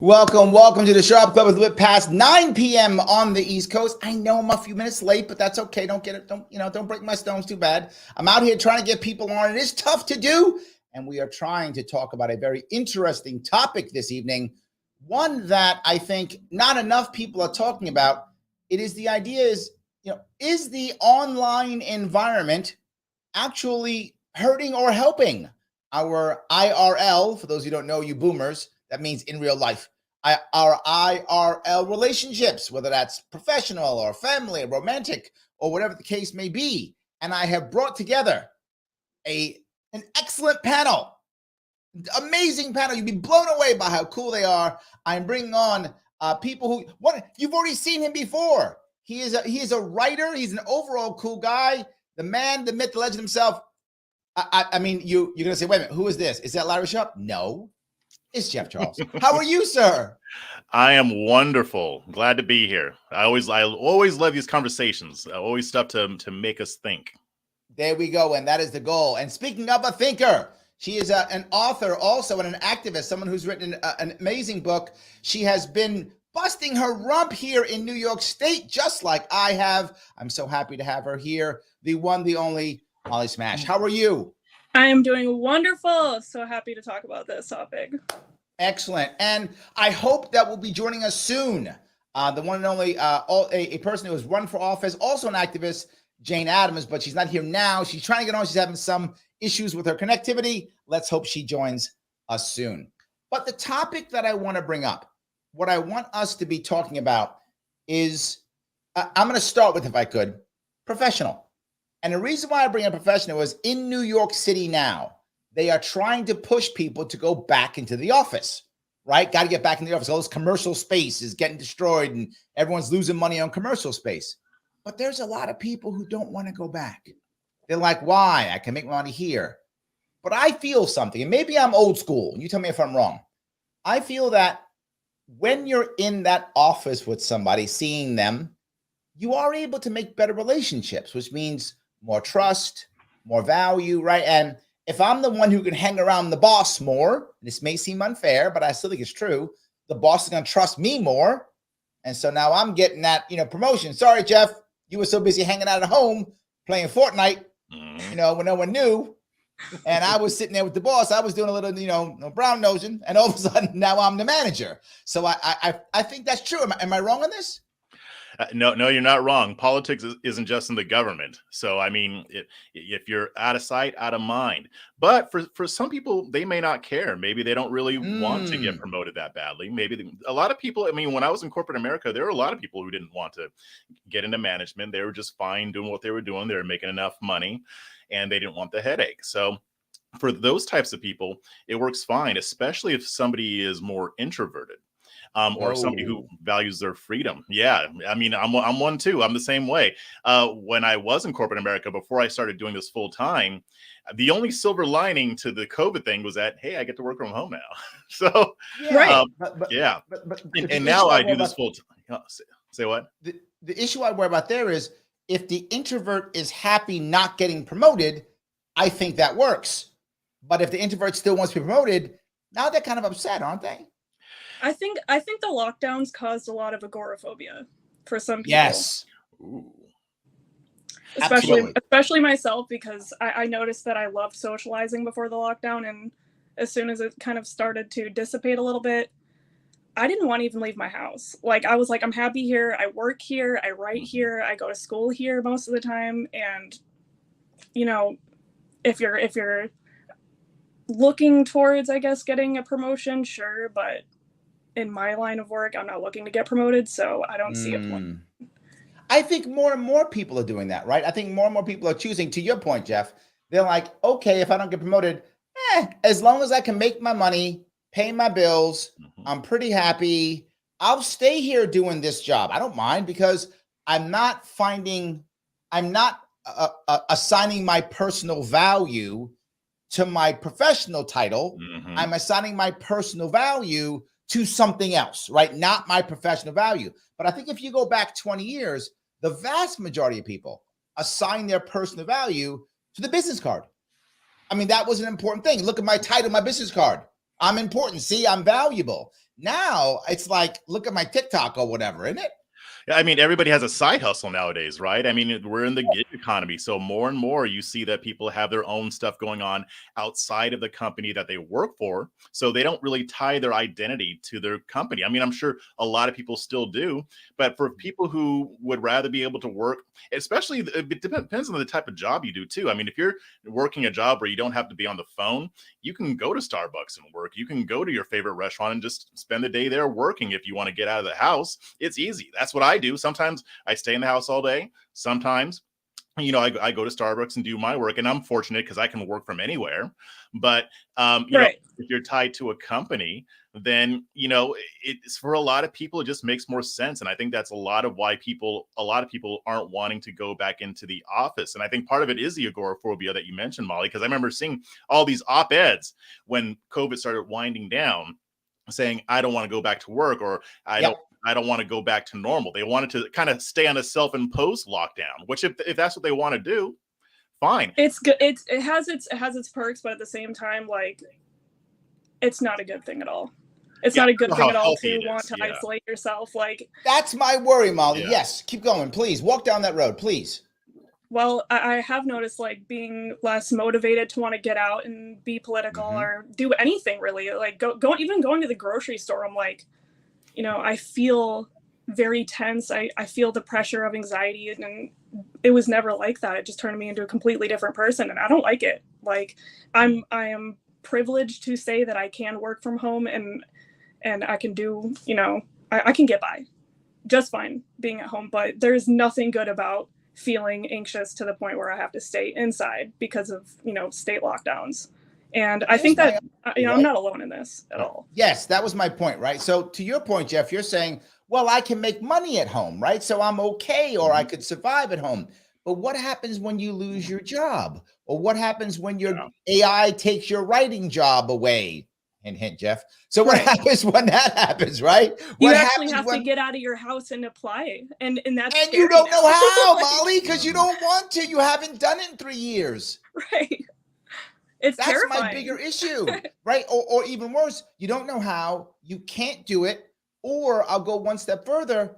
Welcome to the Sharpe Club. It's a bit past 9 p.m. on the East Coast. I know I'm a few minutes late, but that's okay. Don't break my stones too bad. I'm out here trying to get people on. It is tough to do, and we are trying to talk about a very interesting topic this evening, one that I think not enough people are talking about. It is the idea is the online environment actually hurting or helping our IRL? For those who don't know, you boomers, that means in real life. Our IRL relationships, whether that's professional or family or romantic or whatever the case may be. And I have brought together an excellent panel, amazing panel. You'd be blown away by how cool they are. I'm bringing on people you've already seen him before. He is a writer. He's an overall cool guy. The man, the myth, the legend himself. I mean, you're going to say, wait a minute, who is this? Is that Larry Sharpe? No. It's Jeff Charles. How are you, sir? I am wonderful. Glad to be here. I always love these conversations. Always stuff to make us think. There we go, and that is the goal. And speaking of a thinker, she is an author also and an activist, someone who's written an amazing book. She has been busting her rump here in New York State, just like I have. I'm so happy to have her here. The one, the only, Molly Smash. How are you? I am doing wonderful. So happy to talk about this topic. Excellent. And I hope that will be joining us soon. The one and only, a person who has run for office, also an activist, Jane Addams, but she's not here now. She's trying to get on. She's having some issues with her connectivity. Let's hope she joins us soon. But the topic that I want to bring up, what I want us to be talking about is, I'm going to start with, if I could, professional. And the reason why I bring up professional is in New York City now, they are trying to push people to go back into the office, right? Got to get back in the office. All this commercial space is getting destroyed and everyone's losing money on commercial space. But there's a lot of people who don't want to go back. They're like, why? I can make money here. But I feel something, and maybe I'm old school, and you tell me if I'm wrong. I feel that when you're in that office with somebody, seeing them, you are able to make better relationships, which means more trust, more value, right? And if I'm the one who can hang around the boss more, this may seem unfair, but I still think it's true. The boss is going to trust me more. And so now I'm getting that, promotion. Sorry, Jeff, you were so busy hanging out at home playing Fortnite, when no one knew. And I was sitting there with the boss. I was doing a little, brown nosing. And all of a sudden now I'm the manager. So I think that's true. Am I wrong on this? No, you're not wrong. Politics isn't just in the government. So, I mean, if you're out of sight, out of mind. But for some people, they may not care. Maybe they don't really want to get promoted that badly. Maybe a lot of people, I mean, when I was in corporate America, there were a lot of people who didn't want to get into management. They were just fine doing what they were doing. They were making enough money and they didn't want the headache. So for those types of people, it works fine, especially if somebody is more introverted. Or somebody who values their freedom. Yeah, I mean, I'm one too. I'm the same way. When I was in corporate America, before I started doing this full time, the only silver lining to the COVID thing was that, hey, I get to work from home now. So, yeah, and now I do this full time. Say what? The issue I worry about there is if the introvert is happy not getting promoted, I think that works. But if the introvert still wants to be promoted, now they're kind of upset, aren't they? I think the lockdowns caused a lot of agoraphobia for some people. Yes. Ooh. Especially myself, because I noticed that I loved socializing before the lockdown, and as soon as it kind of started to dissipate a little bit, I didn't want to even leave my house. Like, I was like, I'm happy here. I work here. I write here. I go to school here most of the time. And, if you're looking towards, I guess, getting a promotion, sure, but in my line of work, I'm not looking to get promoted, so I don't see a point. I think more and more people are doing that, right? I think more and more people are choosing, to your point, Jeff, they're like, okay, if I don't get promoted, as long as I can make my money, pay my bills, I'm pretty happy. I'll stay here doing this job. I don't mind, because I'm not assigning my personal value to my professional title. I'm assigning my personal value to something else, right? Not my professional value. But I think if you go back 20 years, the vast majority of people assign their personal value to the business card. I mean, that was an important thing. Look at my title, my business card. I'm important. See, I'm valuable. Now it's like, look at my TikTok or whatever, isn't it? Yeah, I mean, everybody has a side hustle nowadays, right? I mean, we're in the gig economy. So more and more you see that people have their own stuff going on outside of the company that they work for. So they don't really tie their identity to their company. I mean, I'm sure a lot of people still do, but for people who would rather be able to work, especially it depends on the type of job you do too. I mean, if you're working a job where you don't have to be on the phone, you can go to Starbucks and work. You can go to your favorite restaurant and just spend the day there working. If you want to get out of the house, it's easy. That's what I do. Sometimes I stay in the house all day. Sometimes, I go to Starbucks and do my work, and I'm fortunate because I can work from anywhere. But if you're tied to a company, then it's for a lot of people, it just makes more sense. And I think that's a lot of people aren't wanting to go back into the office. And I think part of it is the agoraphobia that you mentioned, Molly, because I remember seeing all these op-eds when COVID started winding down, saying, I don't want to go back to work, or I don't want to go back to normal. They wanted to kind of stay on a self-imposed lockdown, which if that's what they want to do, fine. It's good. It has its perks, but at the same time, like, it's not a good thing at all. It's not a good thing at all to want to isolate yourself. Like, that's my worry, Molly. Yeah. Yes, keep going, please. Walk down that road, please. Well, I have noticed, like, being less motivated to want to get out and be political or do anything really. Like, even going to the grocery store, I'm like, I feel very tense. I feel the pressure of anxiety, and it was never like that. It just turned me into a completely different person, and I don't like it. Like, I am privileged to say that I can work from home and I can do, I can get by just fine being at home, but there's nothing good about feeling anxious to the point where I have to stay inside because of, state lockdowns. And I think that, I'm not alone in this at all. Yes, that was my point, right? So to your point, Jeff, you're saying, well, I can make money at home, right? So I'm okay, or I could survive at home. But what happens when you lose your job? Or what happens when your AI takes your writing job away? Hint, hint, Jeff. So what happens when that happens, right? You actually have to get out of your house and apply. And that's and you don't know how, Molly, because you don't want to. You haven't done it in 3 years. Right. That's terrifying. My bigger issue, right? Or even worse, you don't know how, you can't do it, or I'll go one step further,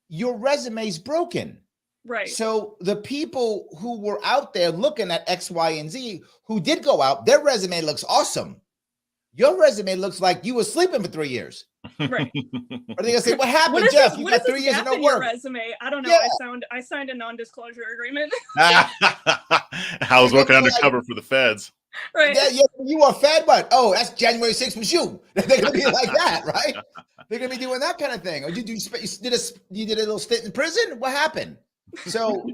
your resume's broken. Right. So the people who were out there looking at X, Y, and Z, who did go out, their resume looks awesome. Your resume looks like you were sleeping for 3 years. Right. Are they gonna say, what happened, Jeff? You got 3 years of no work. Resume? I don't know. Yeah. I signed a non-disclosure agreement. I was working undercover for the feds. Right. Yeah, you are fed, but that's January 6th was you. They're gonna be like that, right? They're gonna be doing that kind of thing. Or you did a little stint in prison? What happened? So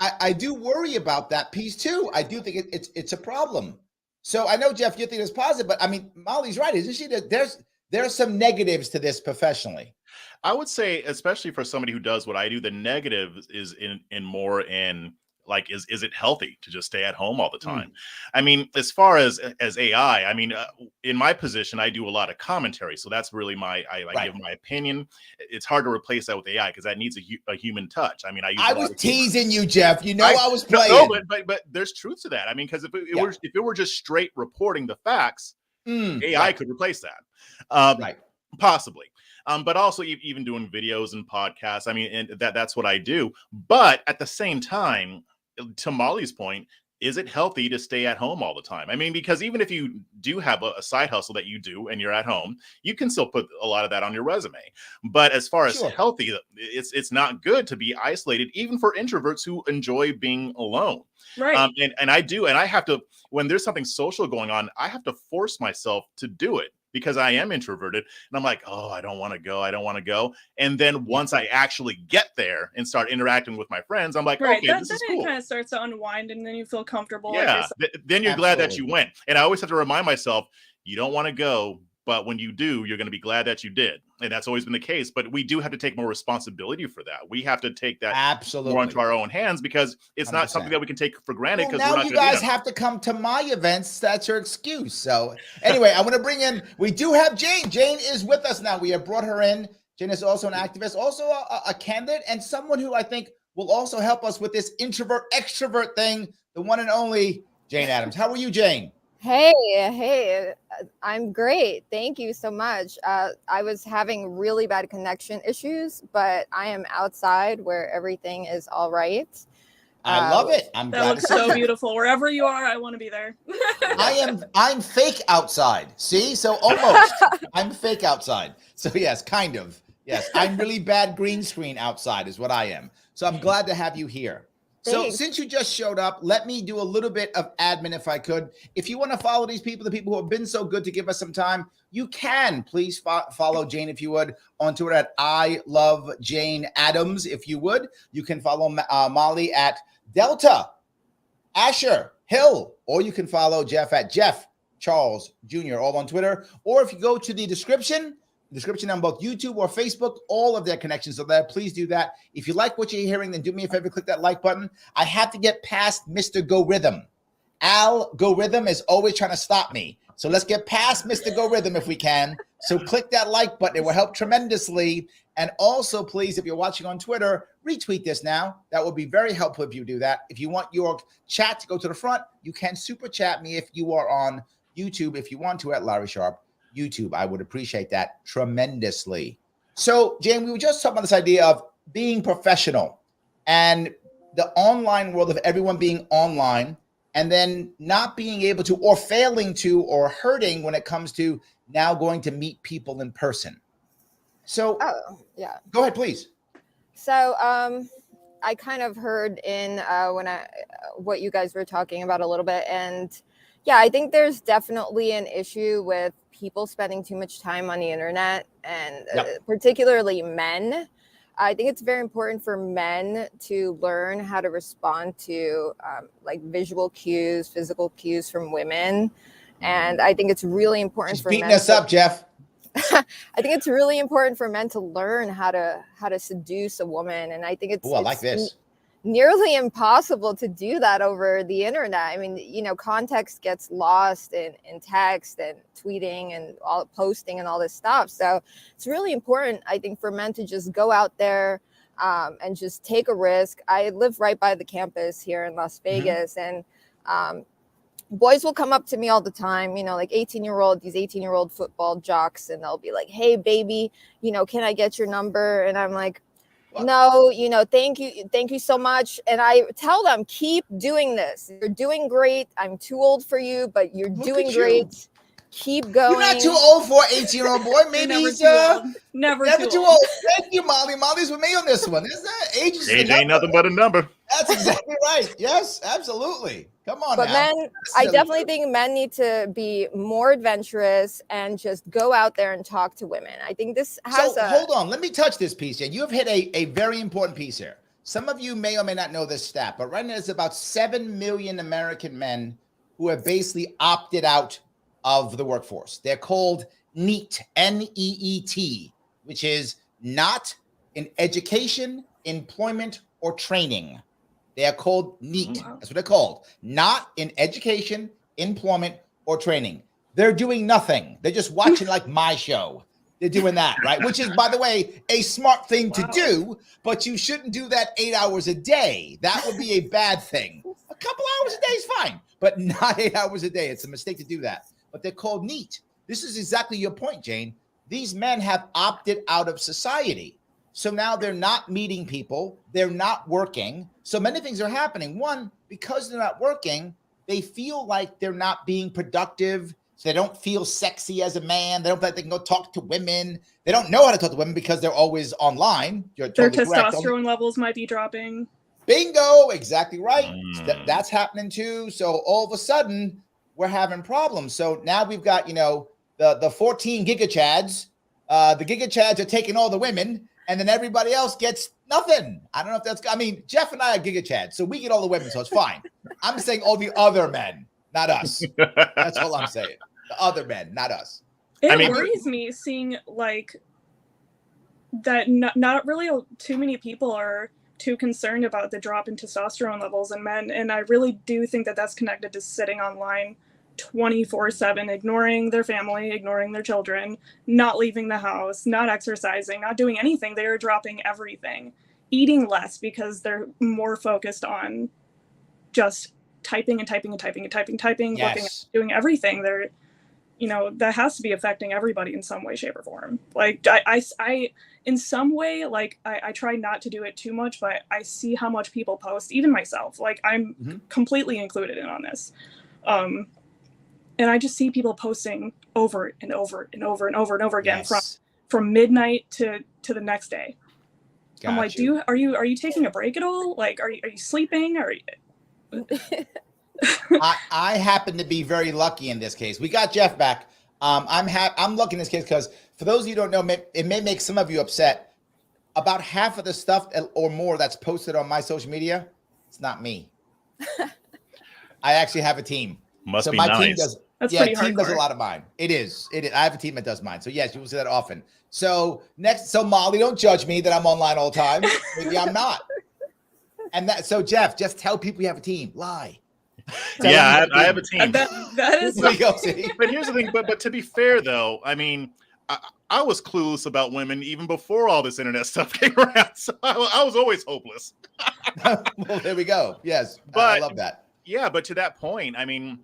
I do worry about that piece too. I do think it's a problem. So I know, Jeff, you think it's positive, but I mean, Molly's right, isn't she? That there's some negatives to this professionally. I would say, especially for somebody who does what I do, the negative is in more in like, is it healthy to just stay at home all the time? I mean, as far as AI, I mean, in my position, I do a lot of commentary. So that's really I give my opinion. It's hard to replace that with AI because that needs a human touch. I mean, I was teasing you, Jeff. I was playing. No, but there's truth to that. I mean, because if it were just straight reporting the facts, AI could replace that. Possibly. But also even doing videos and podcasts. I mean, and that's what I do. But at the same time, to Molly's point, is it healthy to stay at home all the time? I mean, because even if you do have a side hustle that you do and you're at home, you can still put a lot of that on your resume. But as far as healthy, it's not good to be isolated, even for introverts who enjoy being alone. Right. And I have to, when there's something social going on, I have to force myself to do it. Because I am introverted and I'm like, oh, I don't want to go. And then once I actually get there and start interacting with my friends, I'm like, okay, this is cool. It kind of starts to unwind and then you feel comfortable. Yeah. Then you're glad that you went. And I always have to remind myself, you don't want to go, but when you do, you're going to be glad that you did. And that's always been the case. But we do have to take more responsibility for that. We have to take that more into our own hands because it's 100%. Not something that we can take for granted. Well, now you guys have to come to my events. That's your excuse. So anyway, I want to bring in, we do have Jane. Jane is with us now. We have brought her in. Jane is also an activist, also a candidate, and someone who I think will also help us with this introvert extrovert thing, the one and only Jane Adams. How are you, Jane? Hey, I'm great. Thank you so much. I was having really bad connection issues, but I am outside where everything is all right. I love it. I'm That glad looks to see so you. beautiful. Wherever you are, I want to be there. I'm fake outside. See? So almost. I'm fake outside. So yes, kind of. Yes, I'm really bad green screen outside is what I am. So I'm glad to have you here. So Thanks. since you just showed up, let me do a little bit of admin if I could. If you want to follow these people, the people who have been so good to give us some time, you can please follow Jane if you would on Twitter at I Love Jane Adams. If you would, you can follow Molly at Delta Asher Hill, or you can follow Jeff at Jeff Charles Jr. all on Twitter. Or if you go to the description on both YouTube or Facebook, all of their connections are there. Please do that. If you like what you're hearing, then do me a favor, click that like button. I have to get past Mr. Go Rhythm. Al Go Rhythm is always trying to stop me. So let's get past Mr. Go Rhythm if we can. So click that like button. It will help tremendously. And also, please, if you're watching on Twitter, retweet this now. That would be very helpful if you do that. If you want your chat to go to the front, you can super chat me if you are on YouTube, if you want to, at Larry Sharpe YouTube. I would appreciate that tremendously. So, Jane, we were just talking about this idea of being professional and the online world of everyone being online, and then not being able to, or failing to, or hurting when it comes to now going to meet people in person. So, Yeah. Go ahead, please. So, I kind of heard in what you guys were talking about a little bit, and yeah, I think there's definitely an issue with people spending too much time on the internet, and particularly men. I think it's very important for men to learn how to respond to like visual cues, physical cues from women. And I think it's really important for beating men. Us up, Jeff. I think it's really important for men to learn how to seduce a woman. And I think it's, I like this. Nearly impossible to do that over the internet. I mean, context gets lost in text and tweeting and all posting and all this stuff. So it's really important, I think, for men to just go out there and just take a risk. I live right by the campus here in Las Vegas, and boys will come up to me all the time, like these 18-year-old football jocks, and they'll be like, "Hey, baby, can I get your number?" And I'm like, no, thank you so much. And I tell them, keep doing this. You're doing great. I'm too old for you, but you're doing great. Keep going. You're not too old for an 18-year-old boy. Maybe he's never too old. Thank you, Molly. Molly's with me on this one. Isn't that age ain't nothing but a number. That's exactly right. Yes, absolutely. Come on, but now. Men, I definitely think men need to be more adventurous and just go out there and talk to women. I think this has hold on. Let me touch this piece here. You have hit a very important piece here. Some of you may or may not know this stat, but right now there's about 7 million American men who have basically opted out of the workforce. They're called NEET, N-E-E-T, which is not in education, employment, or training. They are called NEET. That's what they're called. Not in education, employment, or training. They're doing nothing. They're just watching like my show. They're doing that, right? Which is, by the way, a smart thing to do, but you shouldn't do that 8 hours a day. That would be a bad thing. A couple hours a day is fine, but not 8 hours a day. It's a mistake to do that. But they're called NEET. This is exactly your point, Jane. These men have opted out of society. So now they're not meeting people. They're not working. So many things are happening. One, because they're not working, they feel like they're not being productive. So they don't feel sexy as a man. They don't feel like they can go talk to women. They don't know how to talk to women because they're always online. You're totally Their testosterone levels might be dropping. Bingo, exactly right. That's happening too. So all of a sudden, we're having problems. So now we've got, the 14 gigachads. The gigachads are taking all the women, and then everybody else gets nothing. I don't know if that's, Jeff and I are gigachads, so we get all the women, so it's fine. I'm saying all the other men, not us. That's all I'm saying. The other men, not us. It worries me seeing that not really too many people are too concerned about the drop in testosterone levels in men. And I really do think that that's connected to sitting online 24/7, ignoring their family, ignoring their children, not leaving the house, not exercising, not doing anything. They are dropping everything, eating less because they're more focused on just typing and typing and typing and typing, looking, Yes. doing everything. They're, that has to be affecting everybody in some way, shape, or form. Like I in some way, like I try not to do it too much, but I see how much people post, even myself. Like I'm completely included in on this. And I just see people posting over and over and over and over and over again from midnight to the next day. I'm like, are you taking a break at all? Like, are you sleeping? Or I happen to be very lucky in this case. We got Jeff back. I'm lucky in this case because for those of you who don't know, it may make some of you upset. About half of the stuff or more that's posted on my social media, it's not me. I actually have a team. Must be my nice. team does. That's yeah, pretty team does a hardcore. lot of mine. It is. I have a team that does mine. So yes, you will see that often. So Molly, don't judge me that I'm online all the time. Maybe I'm not. And so Jeff, just tell people you have a team. Lie. Yeah, I have a team. That is. There you go, see? But here's the thing. But to be fair, though, I mean, I was clueless about women even before all this internet stuff came around. So I was always hopeless. Well, there we go. Yes, but I love that. Yeah, but to that point, I mean,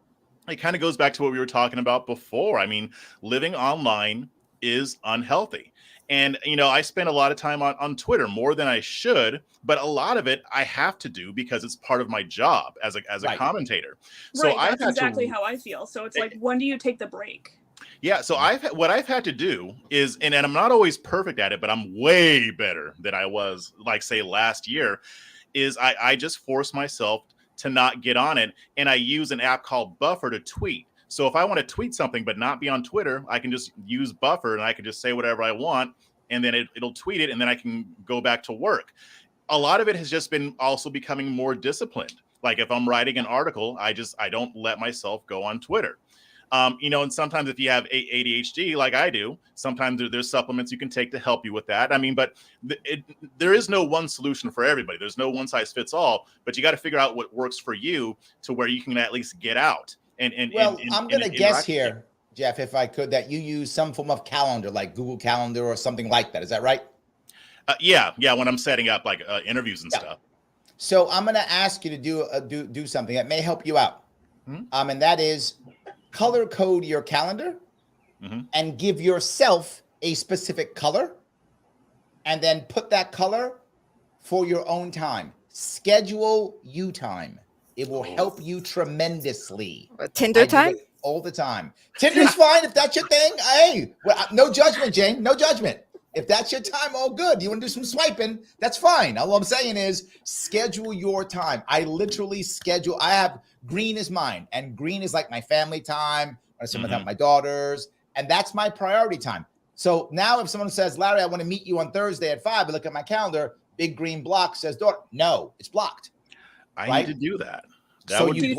it kind of goes back to what we were talking about before. I mean, living online is unhealthy. And, I spend a lot of time on Twitter, more than I should, but a lot of it I have to do because it's part of my job as a commentator. So that's exactly how I feel. So it's like, when do you take the break? Yeah, so what I've had to do is, and I'm not always perfect at it, but I'm way better than I was, like, say, last year, is I just force myself to not get on it, and I use an app called Buffer to tweet. So if I want to tweet something but not be on Twitter, I can just use Buffer and I can just say whatever I want, and then it'll tweet it, and then I can go back to work. A lot of it has just been also becoming more disciplined. Like if I'm writing an article, I don't let myself go on Twitter. And sometimes if you have ADHD, like I do, sometimes there's supplements you can take to help you with that. I mean, but there is no one solution for everybody. There's no one size fits all, but you got to figure out what works for you to where you can at least get out. I'm going to guess here, Jeff, if I could, that you use some form of calendar, like Google Calendar or something like that. Is that right? Yeah. When I'm setting up like interviews and stuff. So I'm going to ask you to do something that may help you out. And that is color code your calendar and give yourself a specific color and then put that color for your own time. Schedule you time. It will help you tremendously. Tinder time? All the time. Tinder's fine if that's your thing. Hey, no judgment, Jane. No judgment. If that's your time, all good. You want to do some swiping, that's fine. All I'm saying is schedule your time. I literally schedule. I have green is mine, and green is like my family time. I spend my time with my daughters, and that's my priority time. So now if someone says, Larry, I want to meet you on Thursday at 5, I look at my calendar, big green block says daughter. No, it's blocked. I need to do that. So do you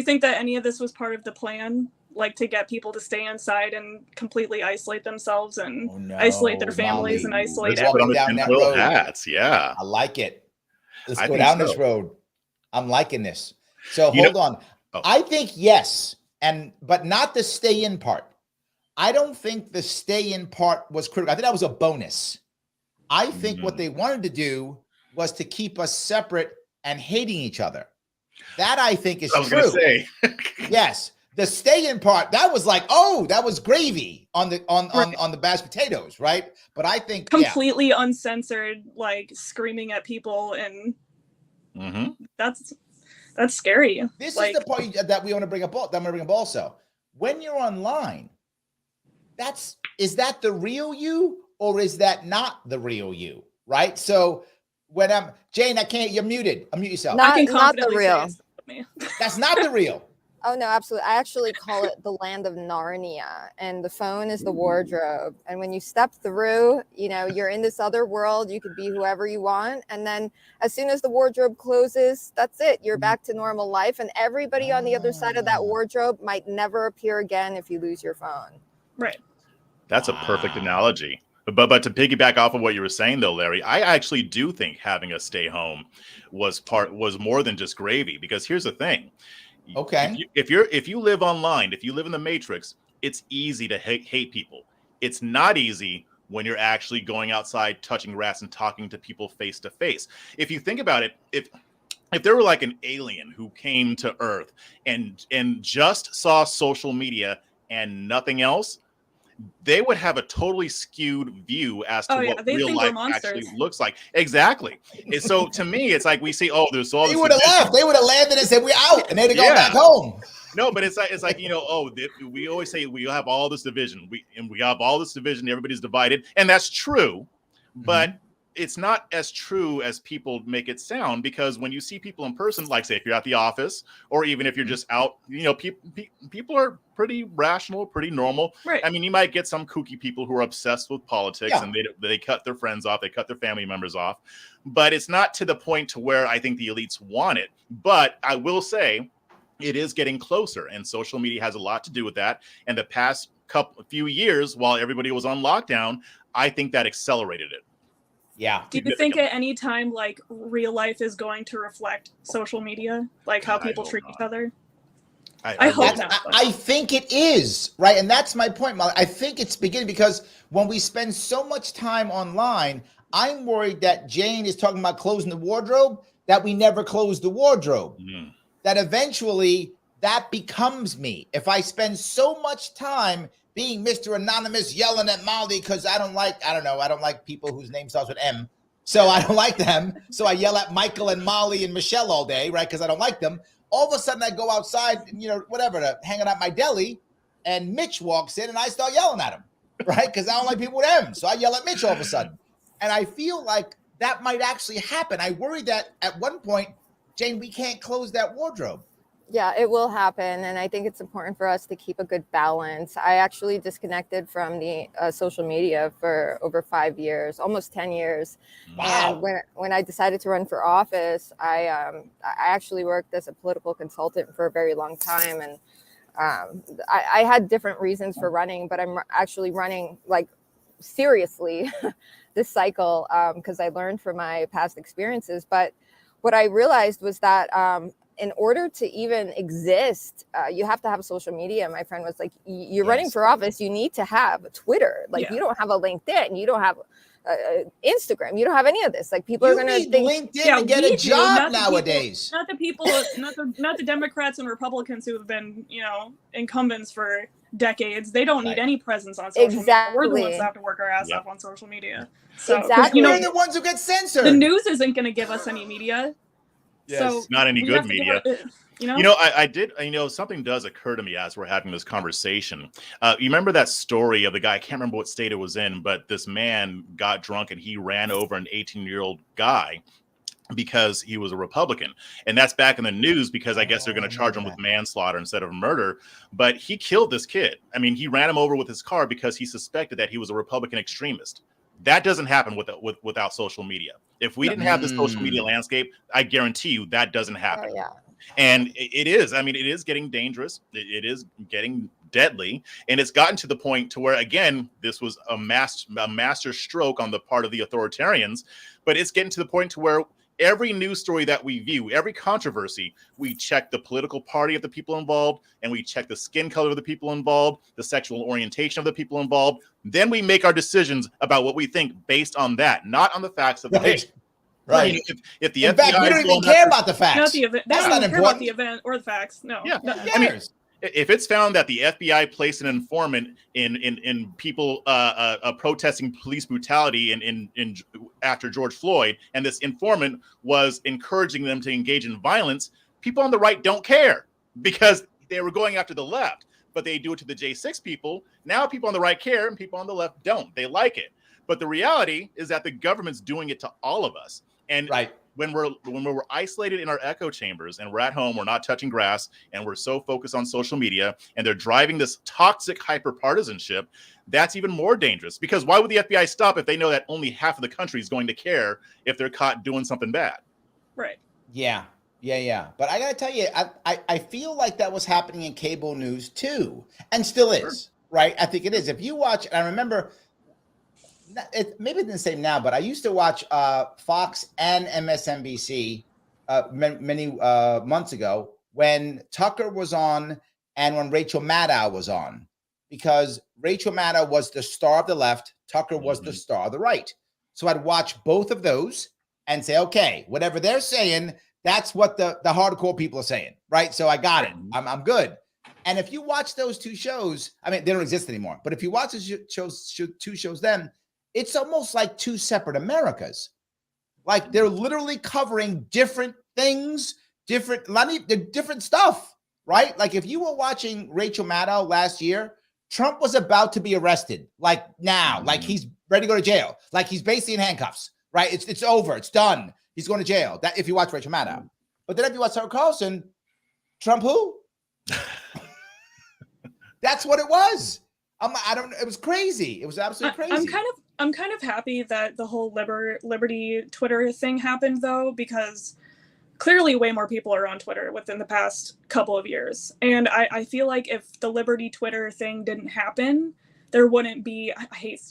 think that any of this was part of the plan? Like to get people to stay inside and completely isolate themselves and isolate their families and isolate everything down that road. Yeah, I like it. Let's go down this road. I'm liking this. So hold on. I think yes, but not the stay in part. I don't think the stay in part was critical. I think that was a bonus. I think what they wanted to do was to keep us separate and hating each other. That I think is true. I was going to say. Yes. The stay in part, that was like, that was gravy on the mashed potatoes, right? But I think completely uncensored, like screaming at people, and that's scary. This is the point that we want to bring up. That I'm going to bring up also. When you're online, is that the real you or is that not the real you, right? So when Jane, you're muted. Unmute yourself. Not the real. That's not the real. Oh, no, absolutely. I actually call it the land of Narnia, and the phone is the wardrobe. And when you step through, you're in this other world. You could be whoever you want. And then as soon as the wardrobe closes, that's it. You're back to normal life. And everybody on the other side of that wardrobe might never appear again if you lose your phone. Right. That's a perfect analogy. But to piggyback off of what you were saying, though, Larry, I actually do think having a stay home was more than just gravy. Because here's the thing. Okay. If you live online, if you live in the Matrix, it's easy to hate people. It's not easy when you're actually going outside, touching grass, and talking to people face to face. If you think about it, if there were like an alien who came to Earth and just saw social media and nothing else, they would have a totally skewed view as to what they real think we're life monsters. actually looks like. Exactly. And so to me, it's like we see, oh, there's all They this would have division. left. They would have landed and said, "We're out," and they'd have gone Yeah. back home. No, but it's like you know, we always say we have all this division. We have all this division. Everybody's divided, and that's true, but it's not as true as people make it sound, because when you see people in person, like say if you're at the office or even if you're just out, you know, people are pretty rational, pretty normal. Right. I mean, you might get some kooky people who are obsessed with politics Yeah. and they cut their friends off, they cut their family members off, but it's not to the point to where I think the elites want it. But I will say it is getting closer, and social media has a lot to do with that. And the past few years, while everybody was on lockdown, I think that accelerated it. Yeah. Do you think at any time like real life is going to reflect social media, like how people treat each other? I hope not. I think it is, right? And that's my point, Molly. I think it's beginning, because when we spend so much time online, I'm worried that Jane is talking about closing the wardrobe, that we never close the wardrobe. That eventually that becomes me. If I spend so much time being Mr. Anonymous yelling at Molly because I don't like people whose name starts with M. So I don't like them. So I yell at Michael and Molly and Michelle all day, right? Because I don't like them. All of a sudden I go outside, hanging out my deli, and Mitch walks in and I start yelling at him, right? Because I don't like people with M. So I yell at Mitch all of a sudden. And I feel like that might actually happen. I worry that at one point, Jane, we can't close that wardrobe. Yeah, it will happen. And I think it's important for us to keep a good balance. I actually disconnected from the social media for over 5 years, almost 10 years. Wow. And when I decided to run for office, I actually worked as a political consultant for a very long time. And I had different reasons for running, but I'm actually running like seriously this cycle because I learned from my past experiences. But what I realized was that in order to even exist, you have to have social media. My friend was like, you're running for office, you need to have Twitter. Like you don't have a LinkedIn, you don't have Instagram, you don't have any of this. Like people are going to think LinkedIn to get a job nowadays. Not the Democrats and Republicans who have been, incumbents for decades. They don't need any presence on social media. We're the ones that have to work our ass off on social media. So we're the ones who get censored. The news isn't going to give us any media. Yes. So not any good media. Something does occur to me as we're having this conversation. You remember that story of the guy, I can't remember what state it was in, but this man got drunk and he ran over an 18-year-old guy because he was a Republican. And that's back in the news because I guess they're going to charge him with manslaughter instead of murder. But he killed this kid. I mean, he ran him over with his car because he suspected that he was a Republican extremist. That doesn't happen without social media. If we didn't have the social media landscape, I guarantee you that doesn't happen. And it is getting dangerous. It is getting deadly. And it's gotten to the point to where, again, this was a master stroke on the part of the authoritarians, but it's getting to the point to where every news story that we view, every controversy, we check the political party of the people involved, and we check the skin color of the people involved, the sexual orientation of the people involved. Then we make our decisions about what we think based on that, not on the facts of the case. Right. You know, if the in FBI fact, we don't even care about the facts. That's not important. About the event or the facts. No. Yeah. I mean, if it's found that the FBI placed an informant in people protesting police brutality in after George Floyd, and this informant was encouraging them to engage in violence, people on the right don't care because they were going after the left, but they do it to the J6 people. Now people on the right care and people on the left don't. They like it. But the reality is that the government's doing it to all of us. And when we're isolated in our echo chambers and we're at home, we're not touching grass, and we're so focused on social media, and they're driving this toxic hyper-partisanship, that's even more dangerous. Because why would the FBI stop if they know that only half of the country is going to care if they're caught doing something bad? Right. Yeah. But I got to tell you, I feel like that was happening in cable news too, and still is, right? I think it is. If you watch, I remember, maybe it's the same now, but I used to watch Fox and MSNBC many months ago when Tucker was on and when Rachel Maddow was on, because Rachel Maddow was the star of the left, Tucker was the star of the right. So I'd watch both of those and say, okay, whatever they're saying, That's what the hardcore people are saying, right? So I got it. I'm good. And if you watch those two shows, I mean, they don't exist anymore. But if you watch the two shows, then it's almost like two separate Americas. Like they're literally covering different things, different stuff, right? Like if you were watching Rachel Maddow last year, Trump was about to be arrested, like now, like he's ready to go to jail, like he's basically in handcuffs, right? It's over, it's done. He's going to jail. That if you watch Rachel Maddow, but then if you watch Tucker Carlson, Trump who? That's what it was. I don't. It was crazy. It was absolutely crazy. I'm kind of happy that the whole Liberty Twitter thing happened, though, because clearly way more people are on Twitter within the past couple of years. And I feel like if the Liberty Twitter thing didn't happen, there wouldn't be, I hate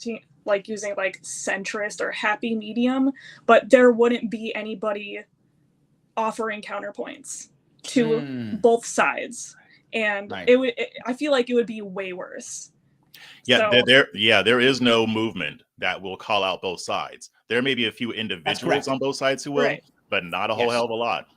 like using like centrist or happy medium, but there wouldn't be anybody offering counterpoints to both sides. And I feel like it would be way worse. Yeah, so, there is no movement that will call out both sides. There may be a few individuals on both sides who will, but not a whole hell of a lot.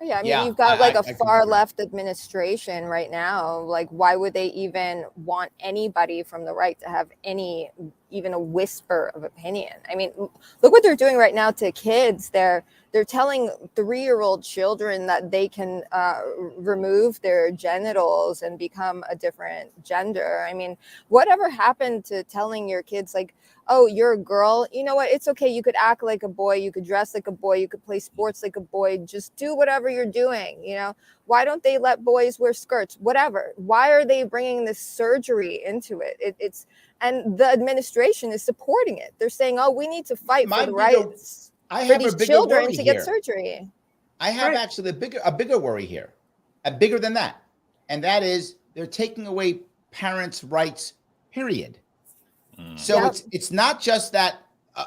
Yeah, I mean, you've got like a far left administration right now. Like, why would they even want anybody from the right to have even a whisper of opinion? I mean, look what they're doing right now to kids. They're telling 3-year-old children that they can remove their genitals and become a different gender. I mean, whatever happened to telling your kids, like, oh, you're a girl, you know what, it's okay, you could act like a boy, you could dress like a boy, you could play sports like a boy, just do whatever you're doing, you know? Why don't they let boys wear skirts? Whatever. Why are they bringing this surgery into it? And the administration is supporting it. They're saying, oh, we need to fight for the rights for these children to get surgery. I have actually a bigger worry here, bigger than that. And that is they're taking away parents' rights, period. So it's not just that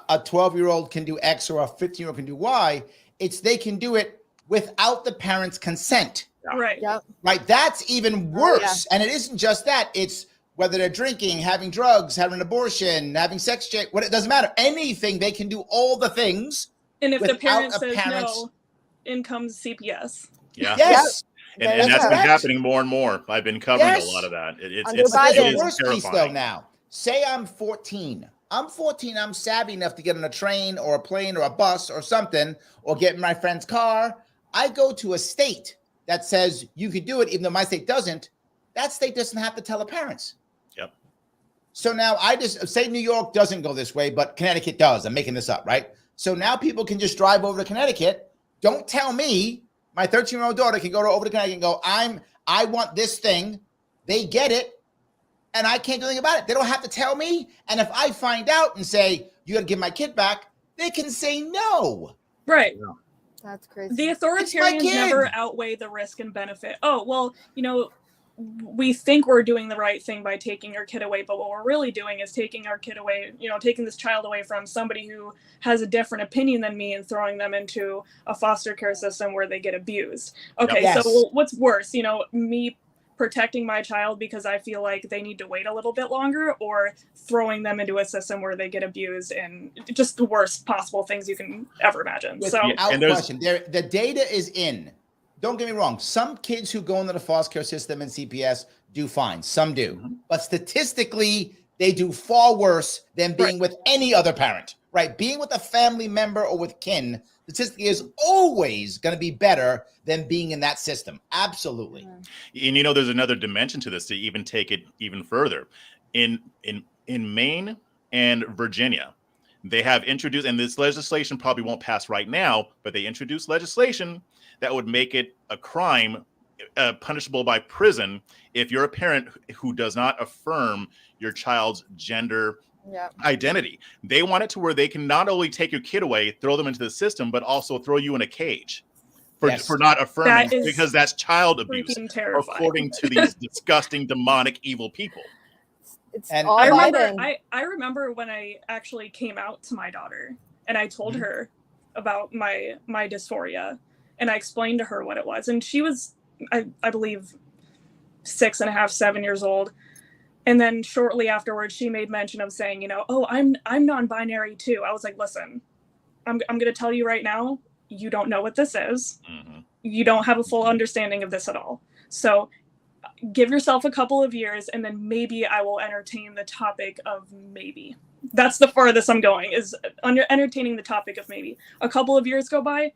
a 12-year-old can do X or a 15-year-old can do Y. It's they can do it without the parents' consent. Right. Right. That's even worse. And it isn't just that. It's whether they're drinking, having drugs, having an abortion, having sex change. What it doesn't matter. Anything, they can do all the things. And if the parent says no, in comes CPS. Yeah. Yes. And that's been happening more and more. I've been covering a lot of that. It's the worst piece though now. Say I'm 14. I'm savvy enough to get on a train or a plane or a bus or something, or get in my friend's car. I go to a state that says you could do it, even though my state doesn't. That state doesn't have to tell the parents. Yep. So now I just say New York doesn't go this way, but Connecticut does. I'm making this up, right? So now people can just drive over to Connecticut. Don't tell me. My 13-year-old daughter can go over to Connecticut and go, I want this thing. They get it. And I can't do anything about it. They don't have to tell me. And if I find out and say, you got to give my kid back, they can say no. Right. Yeah. That's crazy. The authoritarians never outweigh the risk and benefit. Oh, well, you know, we think we're doing the right thing by taking our kid away, but what we're really doing is taking our kid away, you know, taking this child away from somebody who has a different opinion than me and throwing them into a foster care system where they get abused. Okay, so what's worse, you know, me protecting my child because I feel like they need to wait a little bit longer, or throwing them into a system where they get abused, and just the worst possible things you can ever imagine. Without question, the data is in. Don't get me wrong. Some kids who go into the foster care system and CPS do fine. Some do. But statistically, they do far worse than being with any other parent, right? Being with a family member or with kin, statistically is always going to be better than being in that system. Absolutely. And you know, there's another dimension to this to even take it even further. In Maine and Virginia, they have introduced, and this legislation probably won't pass right now, but they introduced legislation that would make it a crime punishable by prison if you're a parent who does not affirm your child's gender identity. They want it to where they can not only take your kid away, throw them into the system, but also throw you in a cage for not affirming, because that's child abuse, according to these disgusting, demonic, evil people. I remember when I actually came out to my daughter and I told her about my dysphoria, and I explained to her what it was. And she was, I believe, 6.5, 7 years old. And then shortly afterwards, she made mention of saying, you know, oh, I'm non-binary too. I was like, listen, I'm going to tell you right now, you don't know what this is. Mm-hmm. You don't have a full understanding of this at all. So give yourself a couple of years, and then maybe I will entertain the topic of maybe. That's the farthest I'm going, is entertaining the topic of maybe. A couple of years go by.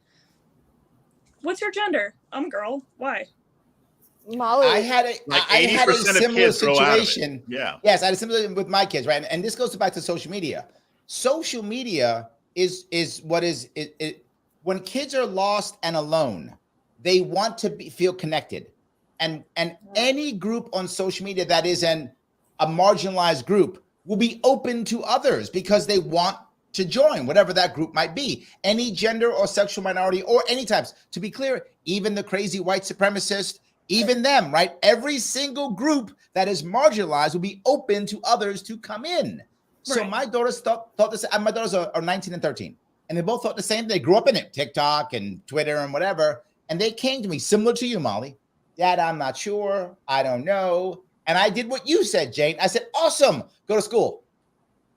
What's your gender? I'm a girl. Why? Molly, I had a Like I had a 80% of similar kids grow out of it. situation. Yeah. Yes, I had a similar with my kids, right? And this goes back to social media. Social media is what is it when kids are lost and alone, they want to feel connected. And any group on social media that is a marginalized group will be open to others because they want to join whatever that group might be, any gender or sexual minority or any types. To be clear, even the crazy white supremacist, even them, right? Every single group that is marginalized will be open to others to come in. So Right. my daughters thought this. My daughters are 19 and 13, and they both thought the same. They grew up in it, TikTok and Twitter and whatever. And they came to me similar to you, Molly. Dad, I'm not sure. I don't know. And I did what you said, Jane. I said, awesome. Go to school.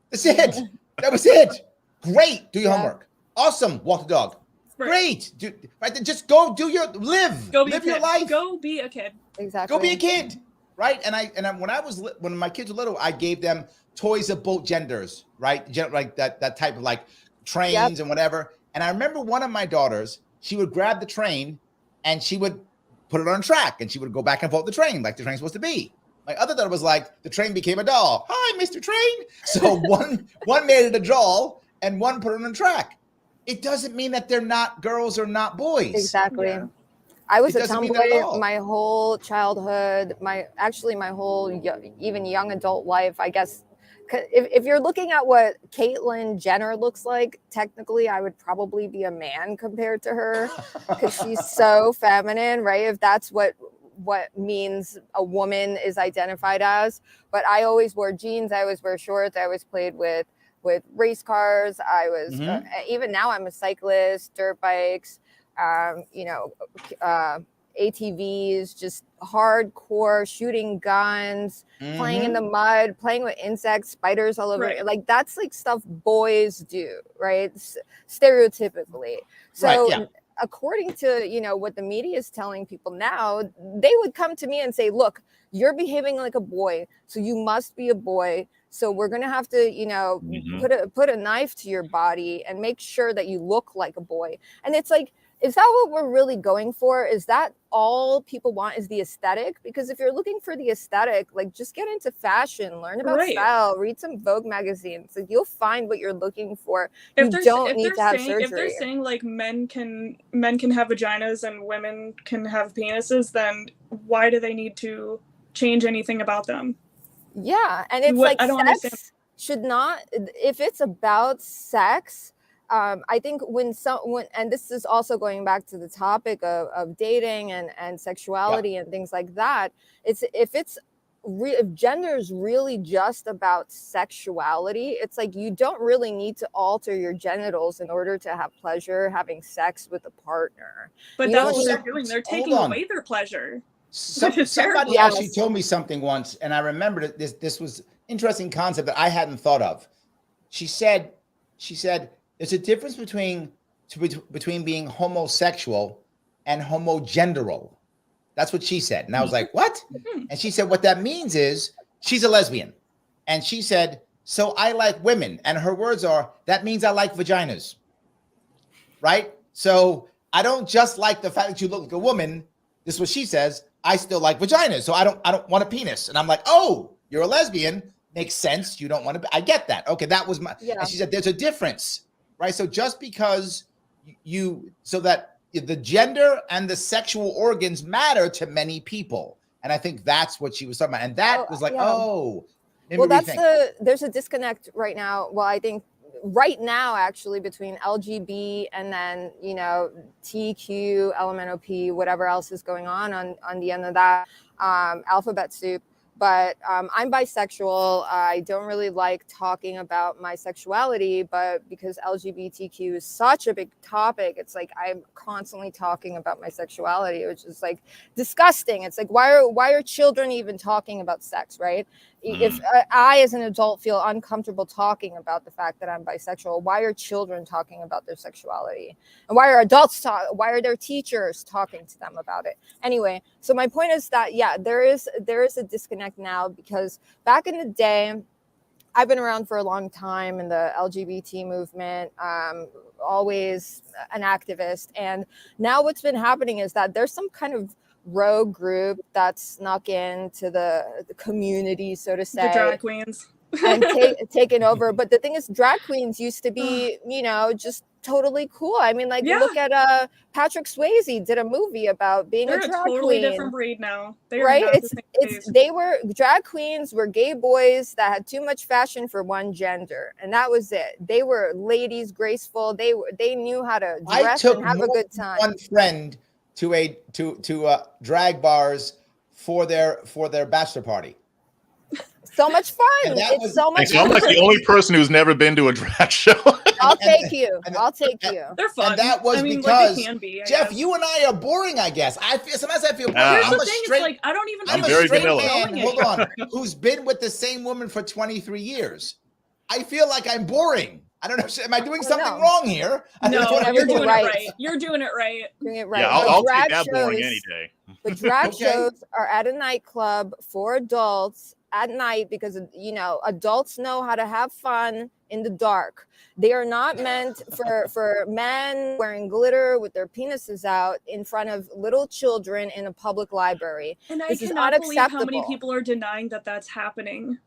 That's it. That was it. Great. Do your homework. Awesome. Walk the dog. Right. Great. Right. Then just go do your live your life. Go be a kid. exactly. Go be a kid. Right. And when my kids were little, I gave them toys of both genders, right? Like that type of like trains and whatever. And I remember one of my daughters, she would grab the train and she would put it on track and she would go back and forth the train like the train's supposed to be. My other daughter was like, the train became a doll. Hi, Mr. Train. So one made it a doll and one put it on track. It doesn't mean that they're not girls or not boys. Exactly. Yeah. I was It a doesn't mean that at tomboy all. my whole childhood, my whole even young adult life, I guess. If you're looking at what Caitlyn Jenner looks like, technically I would probably be a man compared to her because she's so feminine, right? If that's what means a woman is identified as. But I always wore jeans, I always wear shorts, I always played with race cars. I was even now I'm a cyclist, dirt bikes, ATVs, just hardcore shooting guns, playing in the mud, playing with insects, spiders all over. Right. Like that's like stuff boys do, right? Stereotypically. So according to, what the media is telling people now, they would come to me and say, look, you're behaving like a boy, so you must be a boy. So we're going to have to, put a knife to your body and make sure that you look like a boy. And it's like, is that what we're really going for? Is that all people want is the aesthetic? Because if you're looking for the aesthetic, like just get into fashion, learn about style, read some Vogue magazines. Like you'll find what you're looking for. You don't need to have surgery. If they're saying like men can have vaginas and women can have penises, then why do they need to change anything about them? Yeah, and it's like I don't understand. Should not, if it's about sex, I think when and this is also going back to the topic of dating and sexuality and things like that, if gender is really just about sexuality, it's like you don't really need to alter your genitals in order to have pleasure having sex with a partner. But that's what they're doing. They're taking away their pleasure. Somebody actually told me something once, and I remembered this was interesting concept that I hadn't thought of. She said there's a difference between being homosexual and homogenderal. That's what she said. And I was like, what? And she said, what that means is she's a lesbian. And she said, so I like women. And her words are, that means I like vaginas. Right? So I don't just like the fact that you look like a woman. This is what she says. I still like vaginas. So I don't want a penis. And I'm like, oh, you're a lesbian. Makes sense. You don't want to. I get that. Okay. That was my, and she said, there's a difference. Right. So just because so that the gender and the sexual organs matter to many people. And I think that's what she was talking about. And that was like, there's a disconnect right now. Well, I think right now, actually, between LGB and then, TQ, LMNOP, whatever else is going on the end of that alphabet soup. But I'm bisexual. I don't really like talking about my sexuality, but because LGBTQ is such a big topic, it's like I'm constantly talking about my sexuality, which is like disgusting. It's like, why are children even talking about sex, right? If I, as an adult, feel uncomfortable talking about the fact that I'm bisexual, why are children talking about their sexuality? And why are adults why are their teachers talking to them about it? Anyway, so my point is that, yeah, there is a disconnect now, because back in the day, I've been around for a long time in the LGBT movement, always an activist. And now what's been happening is that there's some kind of rogue group that's snuck into the community, so to say, The drag queens. and taken over. But the thing is, drag queens used to be, just totally cool. I mean, like, Yeah. look at Patrick Swayze did a movie about being They're a a drag totally queen. different breed now. They are Right? not the same phase. They were drag queens were gay boys that had too much fashion for one gender, and that was it. They were ladies, graceful. They knew how to dress and have a good time. One friend to drag bars for their bachelor party. So much fun. It's so much I'm fun. like the only person who's never been to a drag show. I'll take you. They're fun. And that was because because, they can be, Jeff, you and I are boring, I guess. Sometimes I feel boring. Here's I'm the a thing, straight, it's like, I don't even I'm know a very straight vanilla. man, hold on, who's been with the same woman for 23 years. I feel like I'm boring. I don't know. Am I doing something wrong here? No, you're doing right. it right. You're doing it right. Doing it right. Yeah, I'll take that boring any day. The drag Okay. shows are at a nightclub for adults at night, because adults know how to have fun in the dark. They are not meant for men wearing glitter with their penises out in front of little children in a public library. And I This is cannot believe how many unacceptable. people are denying that that's happening.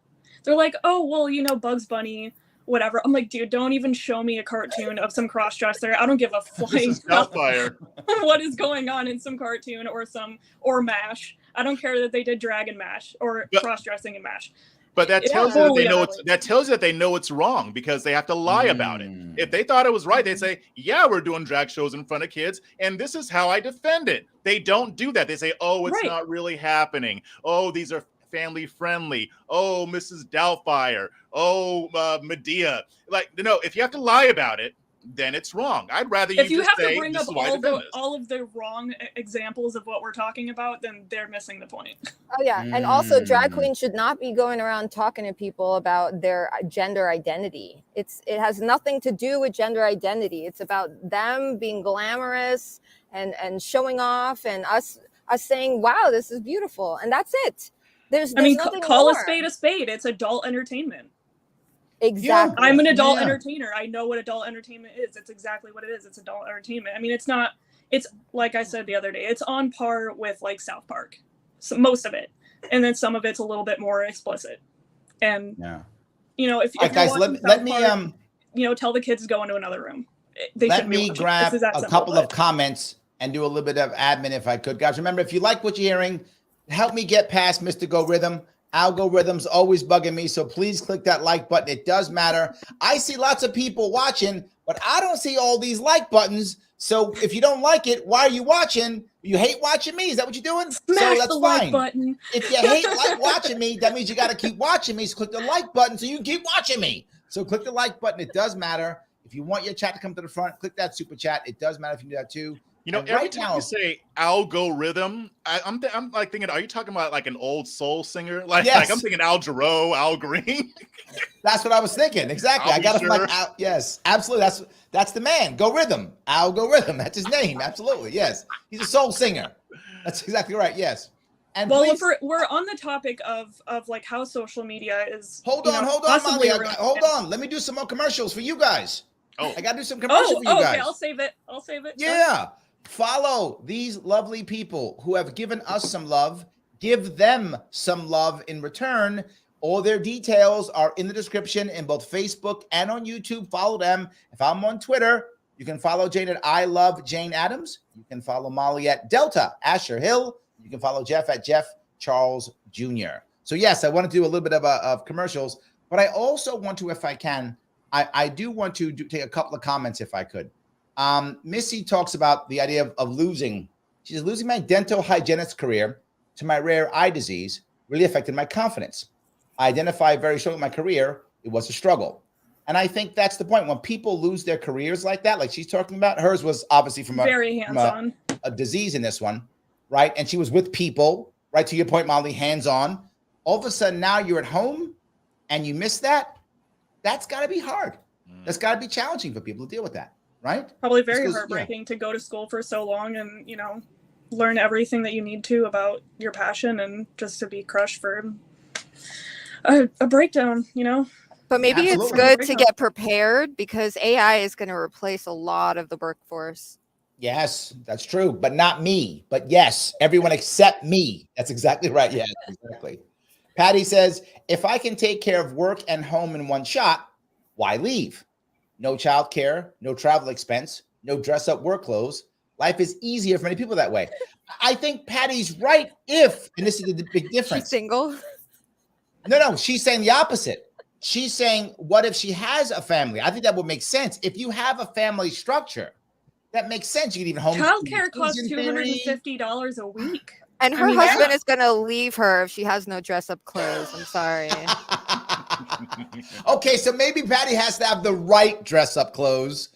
They're like, oh, well, Bugs Bunny, whatever. I'm like, dude, don't even show me a cartoon of some cross-dresser. I don't give a flying Hellfire. what is going on in some cartoon or MASH. I don't care that they did drag and MASH or cross-dressing and MASH. But that It's tells you that totally they know unrelated. that tells you that they know it's wrong, because they have to lie about it. If they thought it was right, they'd say, yeah, we're doing drag shows in front of kids, and this is how I defend it. They don't do that. They say, oh, it's Right. not really happening. Oh, these are family friendly. Oh, Mrs. Doubtfire. Oh, Medea. Like, if you have to lie about it, then it's wrong. I'd rather If you just have say, to bring this up is why I defend this. all of the wrong examples of what we're talking about, then they're missing the point. Oh yeah, and also drag queens should not be going around talking to people about their gender identity. It has nothing to do with gender identity. It's about them being glamorous and showing off, and us saying, "Wow, this is beautiful," and that's it. There's nothing call more. a spade a spade. It's adult entertainment. Exactly. I'm an adult entertainer. I know what adult entertainment is. It's exactly what it is. It's adult entertainment. I mean, it's like I said the other day, it's on par with like South Park. So most of it. And then some of it's a little bit more explicit. And if guys, let me tell the kids to go into another room. Let me grab a couple of comments and do a little bit of admin if I could. Guys, remember, if you like what you're hearing, help me get past Mr. Go Rhythm. Algorithms always bugging me, so please click that like button. It does matter. I see lots of people watching, but I don't see all these like buttons. So if you don't like it, why are you watching? You hate watching me? Is that what you're doing? Smash that's the fine. like button. If you hate watching me, that means you got to keep watching me. So click the like button so you can keep watching me. So click the like button. It does matter. If you want your chat to come to the front, click that super chat. It does matter if you do that too. Every time you say algorithm, I'm like thinking, are you talking about like an old soul singer? Like I'm thinking Al Jarreau, Al Green. That's what I was thinking. Exactly. I got to Al. Yes, absolutely. That's the man. Go Rhythm. Al Go Rhythm. That's his name. Absolutely. Yes. He's a soul singer. That's exactly right. Yes. And if we're on the topic of like how social media is. Hold on, Molly. Hold on. Let me do some more commercials for you guys. I got to do some commercials for you guys. Okay. I'll save it. Yeah. Follow these lovely people who have given us some love. Give them some love in return. All their details are in the description in both Facebook and on YouTube. Follow them. If I'm on Twitter, you can follow Jane at I Love Jane Adams. You can follow Molly at Delta Asher Hill. You can follow Jeff at Jeff Charles Jr. So yes, I want to do a little bit of commercials, but I also want to, if I can, I do want to take a couple of comments if I could. Missy talks about the idea of losing. She says, losing my dental hygienist career to my rare eye disease really affected my confidence. I identified very shortly in my career, it was a struggle. And I think that's the point. When people lose their careers like that, like she's talking about, hers was obviously from very hands-on, a disease in this one, right? And she was with people, right? To your point, Molly, hands-on. all of a sudden now you're at home and you miss that. That's got to be hard. That's got to be challenging for people to deal with that, right? Probably very heartbreaking to go to school for so long and, you know, learn everything that you need to about your passion and just to be crushed for a breakdown, you know? But maybe Absolutely. it's good to get prepared because AI is going to replace a lot of the workforce. Yes, that's true, but not me. But yes, everyone except me. That's exactly right. Yes, exactly. Patty says, if I can take care of work and home in one shot, why leave? No child care, no travel expense, no dress up work clothes. Life is easier for many people that way. I think Patty's right if, and this is the big difference. She's single. No, she's saying the opposite. She's saying, what if she has a family? I think that would make sense. If you have a family structure, that makes sense. You can even home. Childcare costs $250 a week. And her husband is going to leave her if she has no dress up clothes. I'm sorry. Okay, so maybe Patty has to have the right dress up clothes.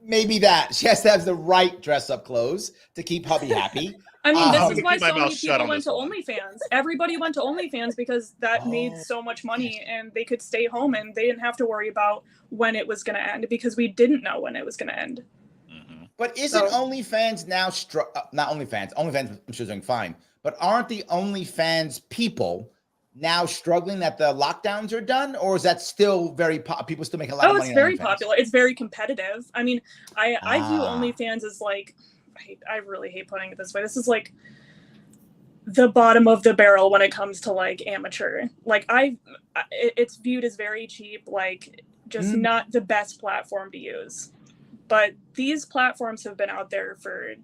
Maybe that. She has to have the right dress up clothes to keep hubby happy. I mean, this is why so many people went to OnlyFans. Everybody went to OnlyFans because that made so much money and they could stay home and they didn't have to worry about when it was going to end because we didn't know when it was going to end. But isn't OnlyFans now not OnlyFans? OnlyFans, I'm sure, is doing fine. But aren't the OnlyFans people now struggling that the lockdowns are done, or is that still very people still make a lot of money? Oh, it's very popular. It's very competitive. I mean, I view OnlyFans as like, I really hate putting it this way. This is like the bottom of the barrel when it comes to like amateur. Like it's viewed as very cheap, like just not the best platform to use. But these platforms have been out there for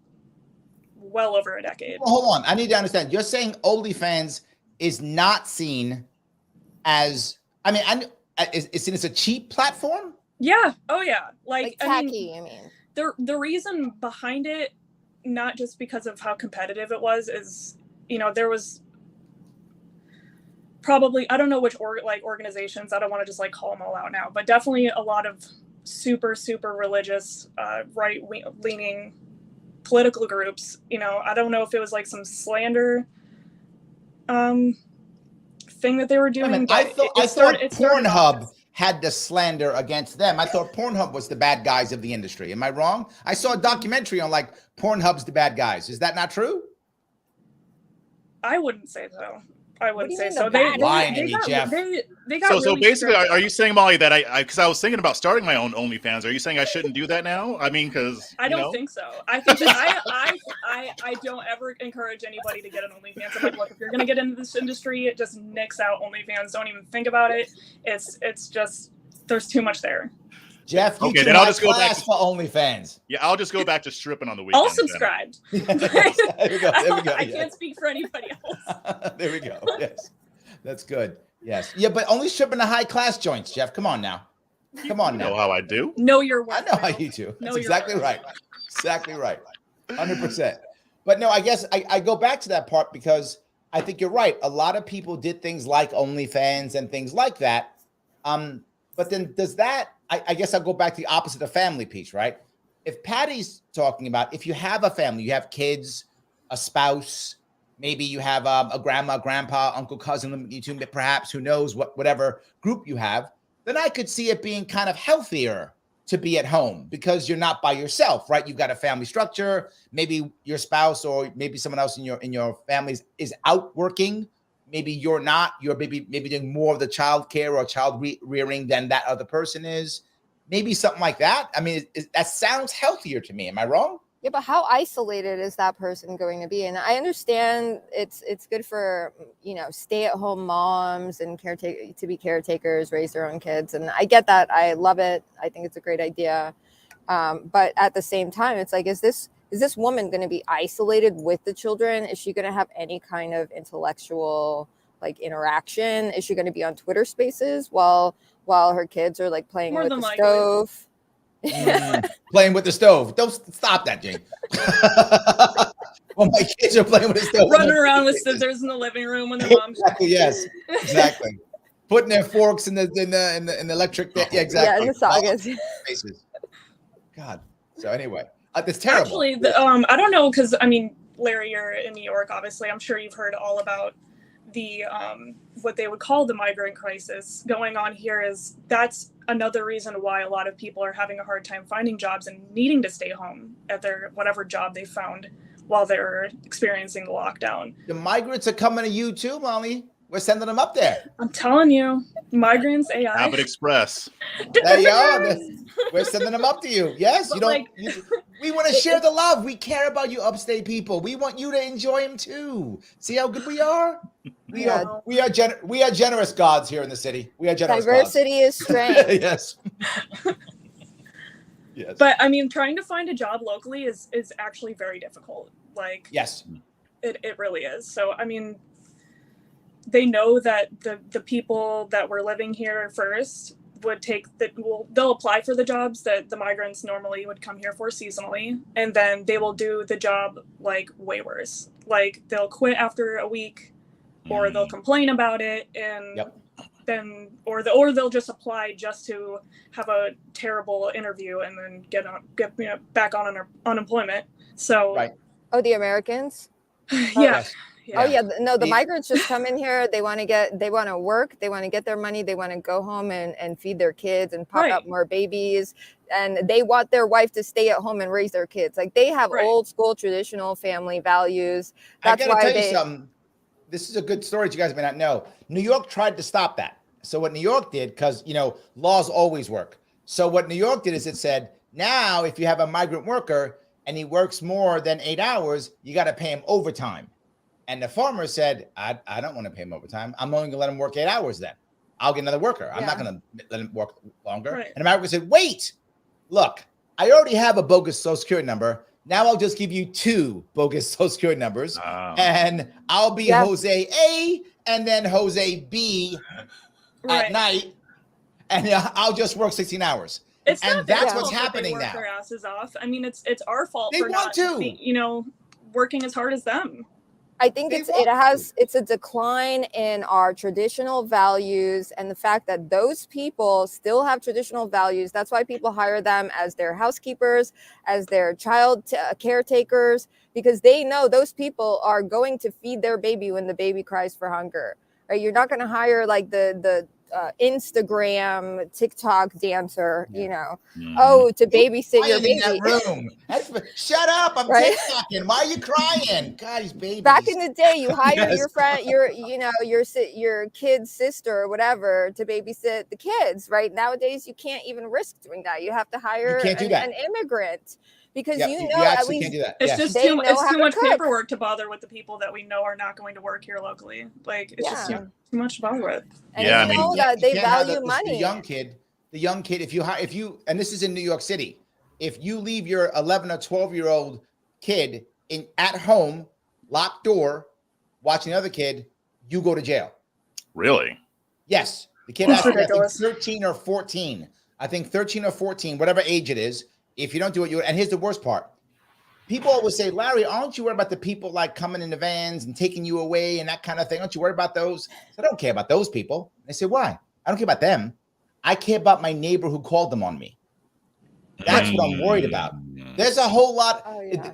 well over a decade. Well, hold on. I need to understand. You're saying OnlyFans is not seen as, I mean, it's seen as a cheap platform? Yeah. Oh, yeah. Like tacky, I mean. The reason behind it, not just because of how competitive it was, is, you know, there was probably, I don't know which organizations, I don't want to just like call them all out now, but definitely a lot of super religious right-leaning political groups. You know, I don't know if it was like some slander thing that they were doing. I mean, I thought Pornhub had the slander against them. I thought Pornhub was the bad guys of the industry. Am I wrong? I saw a documentary on like Pornhub's the bad guys. Is that not true? I wouldn't say so. I wouldn't say so. They got so basically, are you saying, Molly, that because I was thinking about starting my own OnlyFans? Are you saying I shouldn't do that now? I mean, because I don't think so. I think I don't ever encourage anybody to get an OnlyFans. I'm like, look, if you're gonna get into this industry, just nix out OnlyFans. Don't even think about it. It's just there's too much there. Jeff, then I'll just go back for OnlyFans. Yeah, I'll just go back to stripping on the weekend. I'll subscribe. There we go. I can't speak for anybody else. There we go. Yes, that's good. Yes, yeah, but only stripping the high class joints, Jeff. Come on now. Come on now. You know how I do. Know your worth. I know how you do. That's exactly right. Exactly right. 100%. But no, I guess I go back to that part because I think you're right. A lot of people did things like OnlyFans and things like that. But then does that? I guess I'll go back to the opposite of family piece, right? If Patty's talking about if you have a family, you have kids, a spouse, maybe you have a grandma, grandpa, uncle, cousin, you two, perhaps, who knows whatever group you have, then I could see it being kind of healthier to be at home because you're not by yourself, right? You've got a family structure. Maybe your spouse or maybe someone else in your family is out working. Maybe you're not. You're maybe doing more of the child care or child rearing than that other person is. Maybe something like that. I mean, that sounds healthier to me. Am I wrong? Yeah, but how isolated is that person going to be? And I understand it's good for, you know, stay-at-home moms and caretakers, raise their own kids. And I get that. I love it. I think it's a great idea. But at the same time, it's like, is this woman going to be isolated with the children? Is she going to have any kind of intellectual like interaction? Is she going to be on Twitter Spaces while her kids are like playing with the stove? Playing with the stove. Don't stop that, Jane. Well, my kids are playing with the stove. Running around with scissors in the living room when their mom's exactly, yes, exactly. Putting their forks in the electric. Yeah, exactly. Yeah, in the sockets. God. So anyway, it's terrible. Actually, I don't know because I mean, Larry, you're in New York. Obviously, I'm sure you've heard all about the what they would call the migrant crisis going on here is that's another reason why a lot of people are having a hard time finding jobs and needing to stay home at their whatever job they found while they're experiencing the lockdown. The migrants are coming to you too, Molly. We're sending them up there. I'm telling you, migrants, AI. Abbott Express. There you are. We're sending them up to you. Yes, But you don't. like- We want to share the love. We care about you, upstate people. We want you to enjoy them too. See how good we are. We are generous gods here in the city. We are generous. Diversity is strength. Yes. Yes. But I mean, trying to find a job locally is actually very difficult. Like, Yes. it really is. So I mean, they know that the people that were living here first would they'll apply for the jobs that the migrants normally would come here for seasonally, and then they will do the job like way worse. Like they'll quit after a week, or they'll complain about it, and then or they'll just apply just to have a terrible interview and then get back on unemployment. So Right. Oh, the Americans? yeah. Oh yeah, no, the migrants just come in here. They want to work, they want to get their money, they want to go home and feed their kids and pop up more babies, and they want their wife to stay at home and raise their kids. Like they have old school traditional family values. That's I gotta why tell you something. This is a good story that you guys may not know. New York tried to stop that. So what New York did, because laws always work. So what New York did is it said, now if you have a migrant worker and he works more than 8 hours, you got to pay him overtime. And the farmer said, I don't want to pay him overtime. I'm only going to let him work 8 hours then. I'll get another worker. I'm not going to let him work longer. Right. And America said, wait, look, I already have a bogus Social Security number. Now I'll just give you 2 bogus Social Security numbers. And I'll be Jose A and then Jose B at night. And I'll just work 16 hours. And that's what's happening now. Their asses off. I mean, it's our fault They for want not, to. working as hard as them. I think it's a decline in our traditional values, and the fact that those people still have traditional values. That's why people hire them as their housekeepers, as their child caretakers, because they know those people are going to feed their baby when the baby cries for hunger. Right? You're not going to hire like the Instagram, TikTok dancer, to babysit your baby. In that room. Shut up! I'm TikToking. Why are you crying? God, these babies. Back in the day, you hire your friend, your kid's sister or whatever to babysit the kids. Right nowadays, you can't even risk doing that. You have to hire an immigrant. Because at least can't do that. It's just too much paperwork to bother with the people that we know are not going to work here locally. Like it's just too much to bother with. And that they value money. The young kid. If you, and this is in New York City, if you leave your 11 or 12-year-old kid at home, locked door, watching the other kid, you go to jail. Really? Yes. The kid has to be 13 or 14. I think 13 or 14, whatever age it is. If you don't do it, and here's the worst part. People always say, Larry, aren't you worried about the people like coming in the vans and taking you away and that kind of thing? Aren't you worried about those? I don't care about those people. They say, why? I don't care about them. I care about my neighbor who called them on me. That's what I'm worried about. There's a whole lot.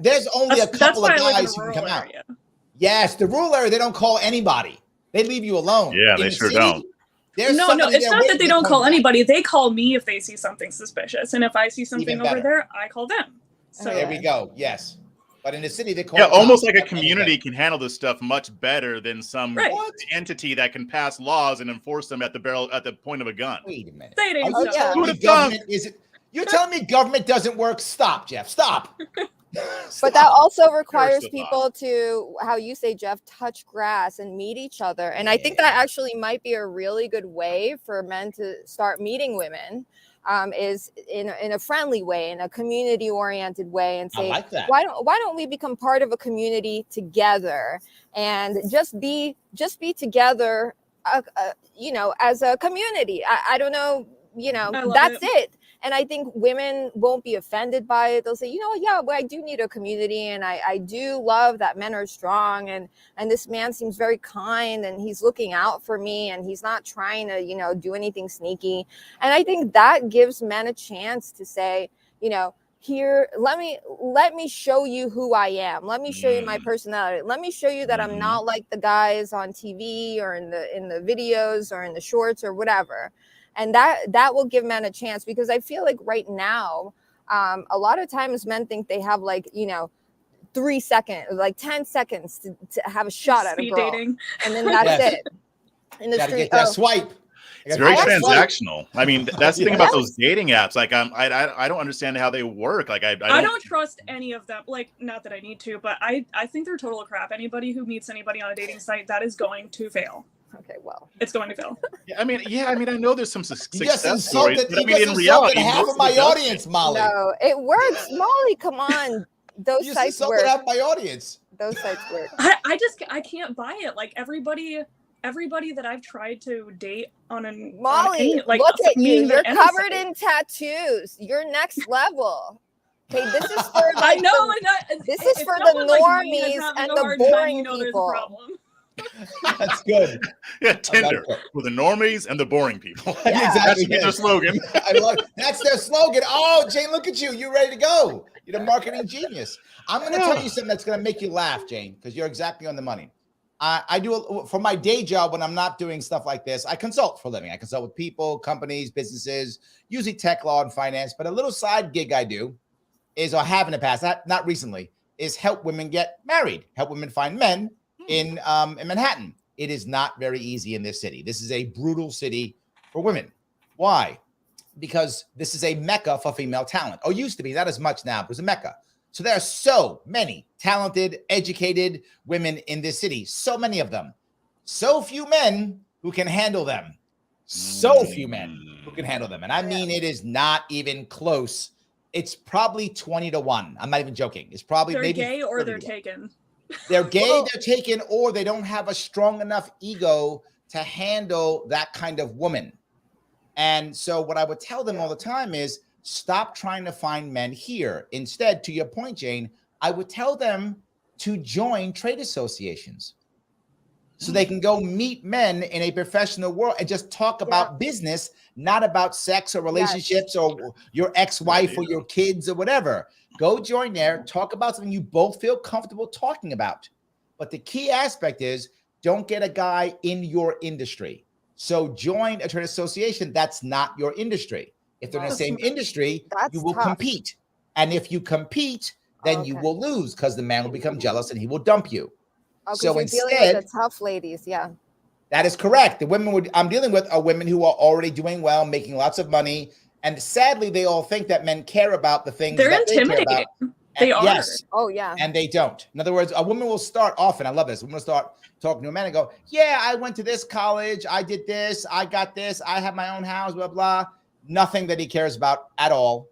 There's only a couple of guys who can come out. Yes, the rural area, they don't call anybody. They leave you alone. Yeah, they sure don't. No, it's not that they don't call anybody. They call me if they see something suspicious. And if I see something over there, I call them. So there we go. Yes. But in the city, they call it almost like a community can handle this stuff much better than some entity that can pass laws and enforce them at the point of a gun. Wait a minute. You're telling me government doesn't work? Stop, Jeff. Stop. But that also requires people to, how you say, Jeff, touch grass and meet each other. And I think that actually might be a really good way for men to start meeting women, is in a friendly way, in a community-oriented way, and say, why don't we become part of a community together and just be together, as a community. I don't know, that's it. And I think women won't be offended by it. They'll say, I do need a community, and I do love that men are strong, and this man seems very kind, and he's looking out for me, and he's not trying to, do anything sneaky. And I think that gives men a chance to say, here, let me show you who I am. Let me show you my personality. Let me show you that I'm not like the guys on TV or in the videos or in the shorts or whatever. And that will give men a chance, because I feel like right now, a lot of times men think they have, like, 3 seconds, like 10 seconds to have a shot at a girl. Dating. And then that's Yes. it. In the Gotta street. get that swipe. It's very I actually- transactional. I mean, that's the thing about Yes. those dating apps. Like, I don't understand how they work. Like, I don't trust any of them. Like, not that I need to, but I think they're total crap. Anybody who meets anybody on a dating site, that is going to fail. Okay, well, it's going to fail. I mean, I know there's some You success just stories, insulted, but I you mean, just in insulted reality, half most of my it doesn't. audience, Molly. no, it works. Molly, come on. Those You just sites insulted work. half my audience. Those sites work. I can't buy it. Like, everybody that I've tried to date on an Molly, on any, like, look at you. meaning You're that covered any in tattoos. You're next level. Okay, this is for I like know, this if is for the someone like me is normies having and a the hard time, boring you know there's a people. problem. That's good. Yeah, Tinder it. for the normies and the boring people. Yeah. That Exactly. should be their slogan. I love that's their slogan. Oh, Jane, look at you. You're ready to go. You're the marketing genius. I'm going to tell you something that's going to make you laugh, Jane, because you're exactly on the money. I do for my day job when I'm not doing stuff like this. I consult for a living. I consult with people, companies, businesses, usually tech, law, and finance. But a little side gig I do is, or have in the past, not recently, is help women get married, help women find men in Manhattan. It is not very easy in this city. This is a brutal city for women. Why? Because this is a mecca for female talent. Or used to be, not as much now, but it was a mecca. So there are so many talented, educated women in this city. So many of them. So few men who can handle them. So few men who can handle them. And I mean, it is not even close. It's probably 20-1. I'm not even joking. It's probably They're maybe gay or they're 30-1. taken. They're gay, Well- they're taken, or they don't have a strong enough ego to handle that kind of woman. And so what I would tell them all the time is, stop trying to find men here. Instead, to your point, Jane, I would tell them to join trade associations so they can go meet men in a professional world and just talk about business, not about sex or relationships or your ex-wife or your kids or whatever. Go join there, talk about something you both feel comfortable talking about. But the key aspect is, don't get a guy in your industry. So join a trade association that's not your industry. If they're in the same industry, you will compete. And if you compete, then you will lose, because the man will become jealous and he will dump you. So you're dealing with the tough ladies, that is correct. The women I'm dealing with are women who are already doing well, making lots of money. And sadly, they all think that men care about the things They're that they care intimidating. about. They are. Yes. Oh, yeah. And they don't. In other words, a woman will start off, and I love this, a woman will start talking to a man and go, yeah, I went to this college, I did this, I got this, I have my own house, blah, blah. Nothing that he cares about at all.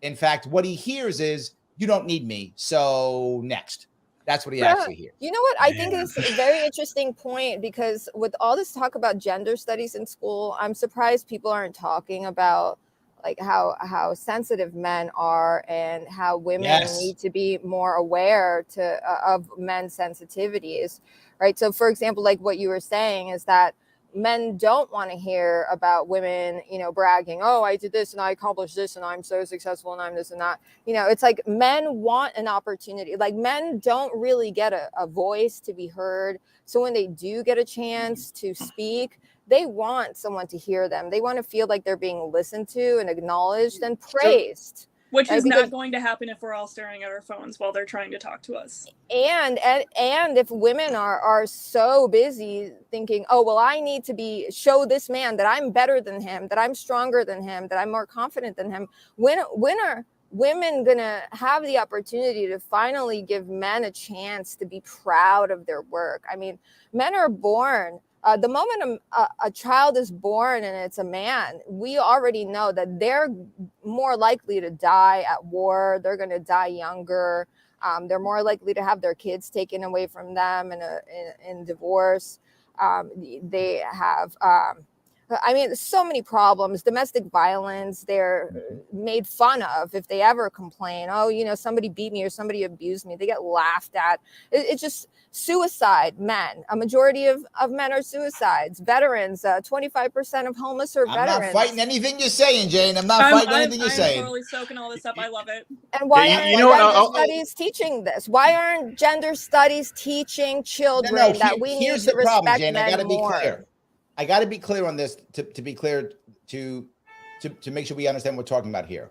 In fact, what he hears is, you don't need me, so next. That's what he actually hears. You know what? I think it's a very interesting point, because with all this talk about gender studies in school, I'm surprised people aren't talking about like how sensitive men are and how women need to be more aware of men's sensitivities, right? So, for example, like what you were saying is that men don't want to hear about women, bragging, oh, I did this and I accomplished this and I'm so successful and I'm this and that. It's like men want an opportunity. Like, men don't really get a voice to be heard. So when they do get a chance to speak, they want someone to hear them. They want to feel like they're being listened to and acknowledged and praised. Which is not going to happen if we're all staring at our phones while they're trying to talk to us. And if women are so busy thinking, oh, well, I need to show this man that I'm better than him, that I'm stronger than him, that I'm more confident than him, when are women gonna have the opportunity to finally give men a chance to be proud of their work? I mean, men are born. The moment a child is born and it's a man, we already know that they're more likely to die at war. They're going to die younger. They're more likely to have their kids taken away from them in divorce. They have I mean, there's so many problems. Domestic violence, they're made fun of if they ever complain. Oh, somebody beat me or somebody abused me. They get laughed at. It's just suicide, men. A majority of men are suicides. Veterans, 25% of homeless are veterans. I'm not fighting anything you're saying, Jane. I'm not fighting anything you're saying. I'm totally soaking all this up. I love it. And why aren't gender studies teaching this? Why aren't gender studies teaching children that we need to respect men more? I got to be clear. I got to be clear on this to be clear to make sure we understand what we're talking about here.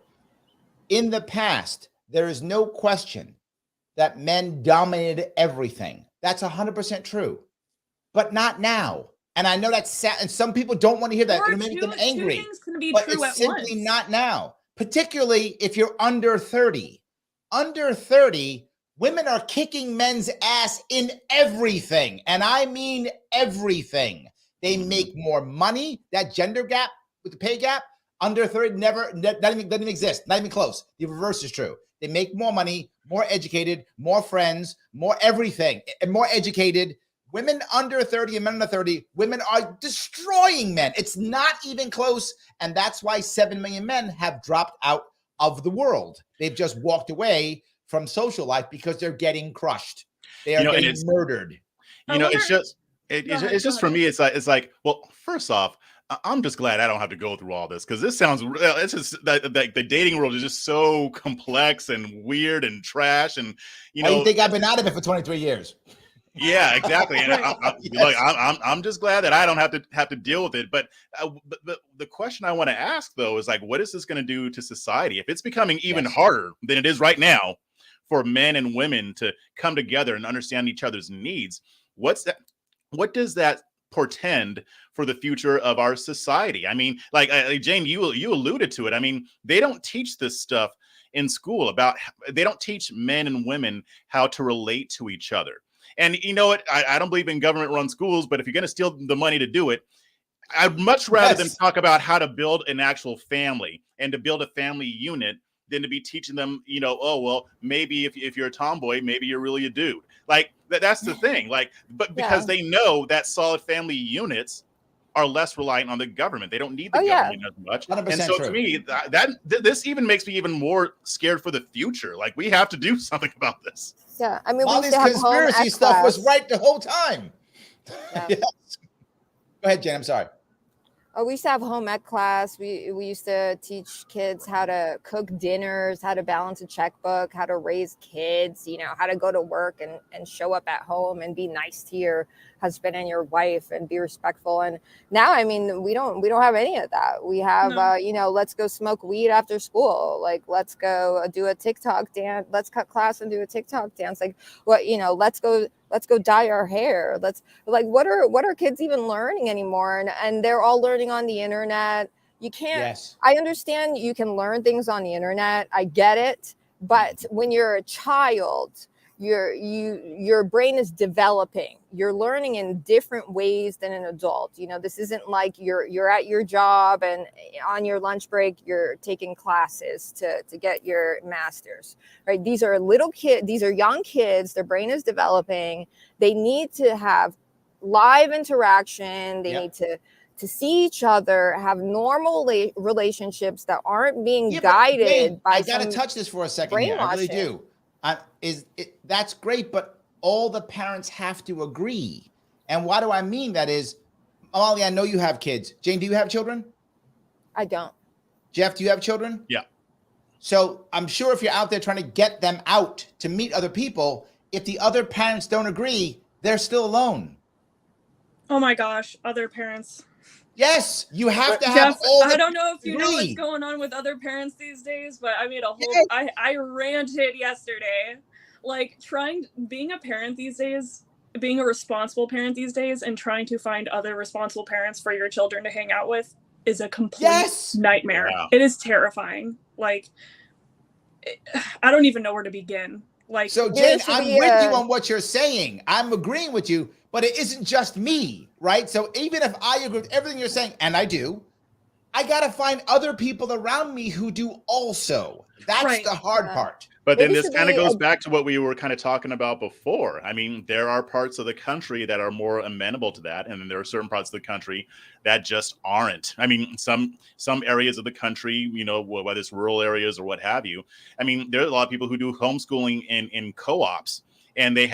In the past, there is no question that men dominated everything. That's 100% true, but not now. And I know that's sad, and some people don't want to hear that. It'll make them angry. Two things can be but true it's at simply once. not now, particularly if you're under 30. Under 30, women are kicking men's ass in everything, and I mean everything. They make more money. That gender gap with the pay gap, under 30 doesn't even exist. Not even close. The reverse is true. They make more money, more educated, more friends, more everything, and more educated. Women under 30 and men under 30, women are destroying men. It's not even close. And that's why 7 million men have dropped out of the world. They've just walked away from social life because they're getting crushed. They are getting murdered. It's just for me, it's like, well, first off, I'm just glad I don't have to go through all this, because this sounds, it's just that the dating world is just so complex and weird and trash. And, I think I've been out of it for 23 years. Yeah, exactly. And I'm just glad that I don't have to deal with it. But the question I want to ask, though, is like, what is this going to do to society? If it's becoming even harder than it is right now for men and women to come together and understand each other's needs, what does that portend for the future of our society? I mean, like Jane, you alluded to it. I mean, they don't teach this stuff in school they don't teach men and women how to relate to each other. And you know what? I don't believe in government-run schools, but if you're going to steal the money to do it, I'd much rather them talk about how to build an actual family and to build a family unit than to be teaching them, oh, well, maybe if you're a tomboy, maybe you're really a dude. Like that's the thing. Like, but because they know that solid family units are less reliant on the government. They don't need the government as much. 100% and so true. To me, this even makes me even more scared for the future. Like, we have to do something about this. Yeah, I mean, all this conspiracy stuff was right the whole time. Yeah. Yes. Go ahead, Jen. I'm sorry. Oh, we used to have home ec class. We used to teach kids how to cook dinners, how to balance a checkbook, how to raise kids, how to go to work and show up at home and be nice to your husband and your wife and be respectful. And now, I mean, we don't have any of that. We have, let's go smoke weed after school. Like, let's go do a TikTok dance. Let's cut class and do a TikTok dance. Like, let's go dye our hair. What are kids even learning anymore? And they're all learning on the internet. You can't, I understand you can learn things on the internet. I get it. But when you're a child, your brain is developing. You're learning in different ways than an adult. This isn't like you're at your job and on your lunch break you're taking classes to get your master's, right? These are little kids. These are young kids. Their brain is developing. They need to have live interaction. They need to see each other, have normal relationships that aren't being guided by. I got to touch this for a second here. I really do. That's great, but all the parents have to agree. And why do I mean that is, Molly, I know you have kids. Jane, do you have children? I don't. Jeff, do you have children? Yeah. So I'm sure if you're out there trying to get them out to meet other people, if the other parents don't agree, they're still alone. Oh my gosh, other parents. Yes, you have to have Jeff, all I don't know if you know agree. what's going on with other parents these days, but I made a whole I ranted yesterday. Like, being a parent these days, being a responsible parent these days and trying to find other responsible parents for your children to hang out with is a complete nightmare. Wow. It is terrifying. Like, I don't even know where to begin. Like, so Jane, I'm with you on what you're saying. I'm agreeing with you, but it isn't just me, right? So even if I agree with everything you're saying, and I do, I got to find other people around me who do also. That's Right. the hard Yeah. part. But Maybe then this should kind of be goes a- back to what we were kind of talking about before. I mean, there are parts of the country that are more amenable to that, and then there are certain parts of the country that just aren't. I mean, some areas of the country, you know, whether it's rural areas or what have you. I mean, there are a lot of people who do homeschooling in co-ops, and they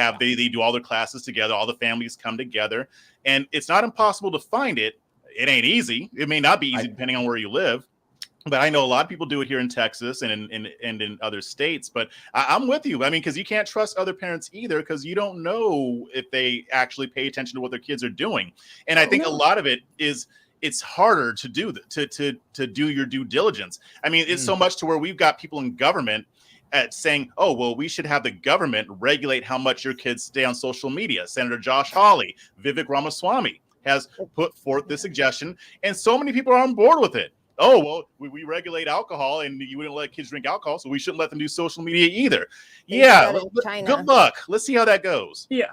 do all their classes together. All the families come together, and it's not impossible to find it. It ain't easy. It may not be easy depending on where you live. But I know a lot of people do it here in Texas and in other states. But I'm with you. I mean, because you can't trust other parents either, because you don't know if they actually pay attention to what their kids are doing. And I think a lot of it is it's harder to do to do your due diligence. I mean, it's so much to where we've got people in government at saying, oh, well, we should have the government regulate how much your kids stay on social media. Senator Josh Hawley, Vivek Ramaswamy has put forth this suggestion, and so many people are on board with it. Oh, well, we regulate alcohol, and you wouldn't let kids drink alcohol, so we shouldn't let them do social media either. Yeah, good luck. Let's see how that goes. Yeah.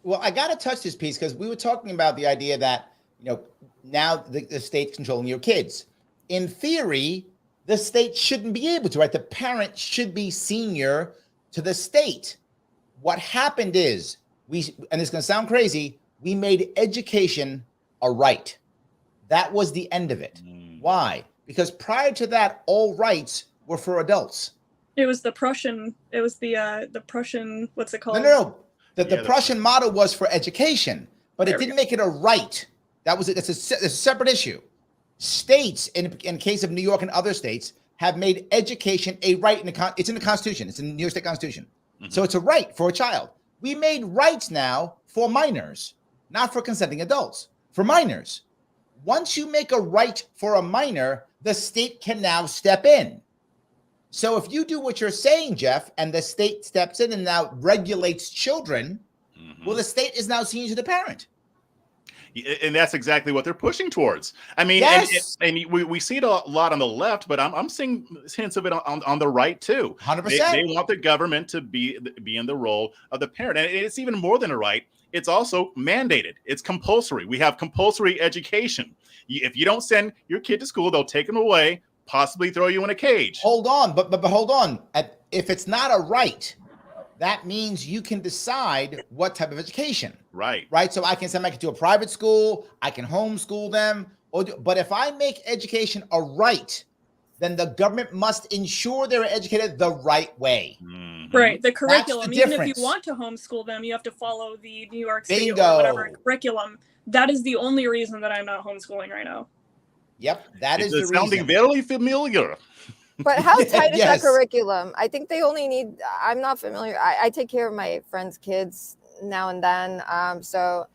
Well, I got to touch this piece because we were talking about the idea that, you know, now the state's controlling your kids. In theory, the state shouldn't be able to, right? The parent should be senior to the state. What happened is and it's going to sound crazy, we made education a right. That was the end of it. Why? Because prior to that, all rights were for adults. It was the Prussian. It was the Prussian. What's it called? No. The Prussian model was for education, but it didn't make it a right. That was it. It's a separate issue. States, in case of New York and other states, have made education a right. It's in the Constitution. It's in the New York State Constitution. So it's a right for a child. We made rights now for minors, not for consenting adults. For minors. Once you make a right for a minor, the state can now step in. So if you do what you're saying, Jeff, and the state steps in and now regulates children, well, the state is now senior to the parent. And that's exactly what they're pushing towards. I mean, yes. and we see it a lot on the left, but I'm seeing hints of it on the right too. 100%. They want the government to be in the role of the parent, and it's even more than a right. It's also mandated. It's compulsory. We have compulsory education. If you don't send your kid to school, they'll take them away, possibly throw you in a cage. Hold on, but hold on. If it's not a right, that means you can decide what type of education. Right. Right. So I can send my kid to a private school. I can homeschool them. But if I make education a right, then the government must ensure they're educated the right way. Right. The curriculum. The even if you want to homeschool them, you have to follow the New York City or whatever curriculum. That is the only reason that I'm not homeschooling right now. Yep. That is the reason. Sounding very familiar. But how tight is that curriculum? I think they only need, I'm not familiar. I take care of my friends' kids now and then. So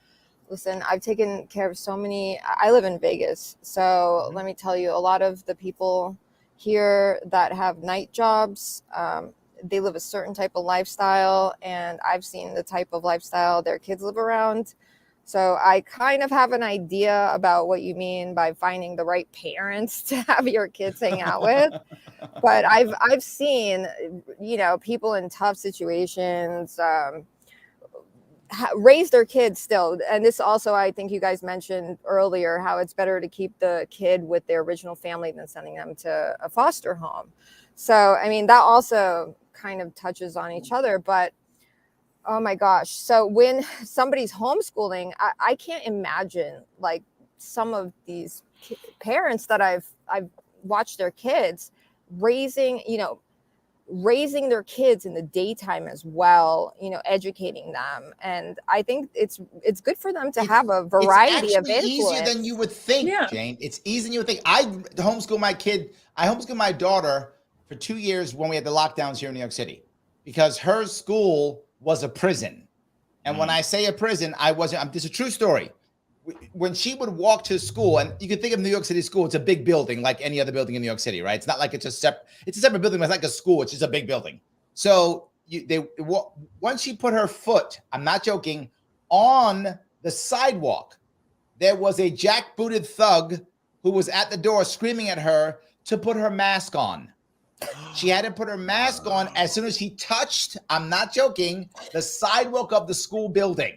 listen, I've taken care of so many, I live in Vegas. So let me tell you, a lot of the people here that have night jobs, they live a certain type of lifestyle, and I've seen the type of lifestyle their kids live around. So I kind of have an idea about what you mean by finding the right parents to have your kids hang out with. But I've seen, you know, people in tough situations raise their kids still. And this also, I think you guys mentioned earlier, how it's better to keep the kid with their original family than sending them to a foster home. So, I mean, that also kind of touches on each other, but oh my gosh. So when somebody's homeschooling, I can't imagine like some of these parents that I've watched their kids raising their kids in the daytime as well, you know, educating them. And I think it's good for them to have a variety of influence. It's easier than you would think, Jane. It's easier than you would think. I homeschool my kid. I homeschooled my daughter for 2 years when we had the lockdowns here in New York City, because her school was a prison. And when I say a prison, this is a true story. When she would walk to school, and you can think of New York City school, it's a big building like any other building in New York City, right? It's not like it's a separate building, but it's like a school. It's just a big building. So once she put her foot, I'm not joking, on the sidewalk, there was a jackbooted thug who was at the door screaming at her to put her mask on. She had to put her mask on as soon as she touched, I'm not joking, the sidewalk of the school building.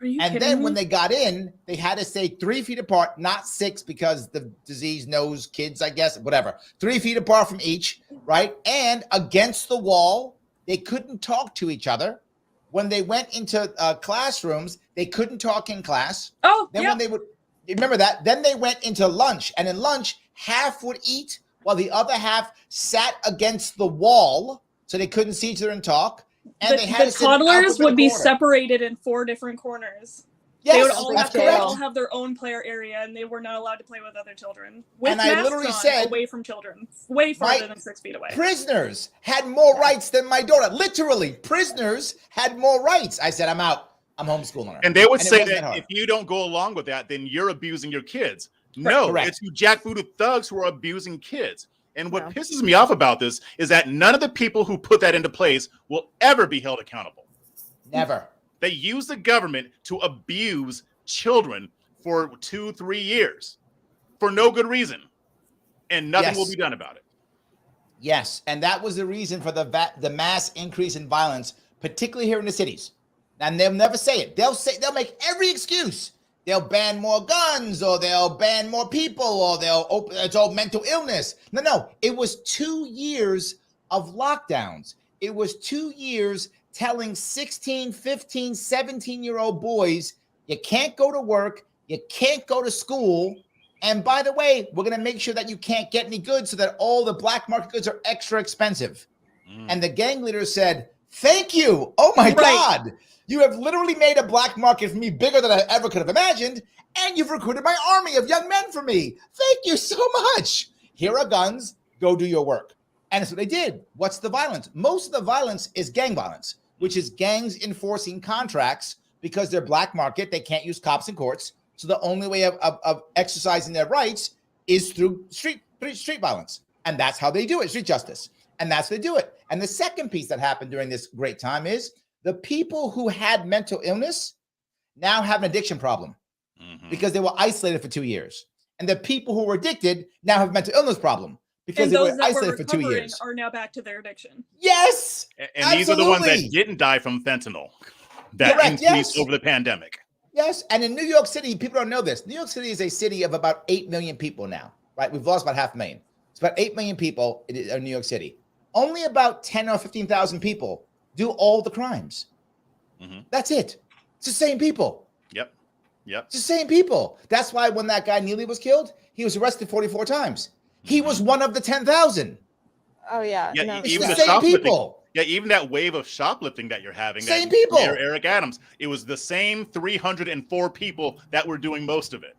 Are you And kidding then me? when they got in, they had to stay 3 feet apart, not 6 because the disease knows kids, I guess, whatever. 3 feet apart from each, right? And against the wall, they couldn't talk to each other. When they went into classrooms, they couldn't talk in class. Oh, Then yeah. when they would, remember that? Then they went into lunch, and in lunch, half would eat while the other half sat against the wall, so they couldn't see each other and talk. And they had The to sit in toddlers would be alphabetical order. separated in 4 different corners. Yes, They would all that's have, correct. all have their own player area, and they were not allowed to play with other children. With And I masks literally on, said, away from children, way farther than 6 feet away. Prisoners had more rights than my daughter. Literally, prisoners had more rights. I said, I'm out. I'm homeschooling her. And they would it say wasn't that hard. if you don't go along with that, then you're abusing your kids. No, Correct. it's you jackbooted thugs who are abusing kids. And what Yeah. pisses me off about this is that none of the people who put that into place will ever be held accountable. Never. They use the government to abuse children for 2-3 years for no good reason, and nothing Yes. will be done about it. Yes, and that was the reason for the mass increase in violence, particularly here in the cities. And they'll never say it. They'll make every excuse. They'll ban more guns, or they'll ban more people, or they'll open. It's all mental illness. No. It was 2 years of lockdowns. It was 2 years telling 16, 15, 17-year-old boys, you can't go to work, you can't go to school. And by the way, we're going to make sure that you can't get any goods so that all the black market goods are extra expensive. And the gang leader said, thank you. Oh my God. You have literally made a black market for me bigger than I ever could have imagined. And you've recruited my army of young men for me. Thank you so much. Here are guns. Go do your work. And that's what they did. What's the violence? Most of the violence is gang violence, which is gangs enforcing contracts because they're black market. They can't use cops and courts. So the only way of exercising their rights is through street violence. And that's how they do it, street justice. And that's how they do it. And the second piece that happened during this great time is the people who had mental illness now have an addiction problem because they were isolated for 2 years. And the people who were addicted now have a mental illness problem because they were isolated for 2 years. Are now back to their addiction. Yes. And these are the ones that absolutely. didn't die from fentanyl that Correct, increased yes. over the pandemic. Yes. And in New York City, people don't know this. New York City is a city of about 8 million people now, right? We've lost about 500,000. It's about 8 million people in New York City. Only about 10 or 15,000 people do all the crimes. That's it. It's the same people. Yep. It's the same people. That's why when that guy Neely was killed, he was arrested 44 times. He was one of the 10,000. Oh yeah. Yeah, No. It's even the the same shoplifting. people. Yeah, even that wave of shoplifting that you're having. Same that people. Mayor Eric Adams. It was the same 304 people that were doing most of it.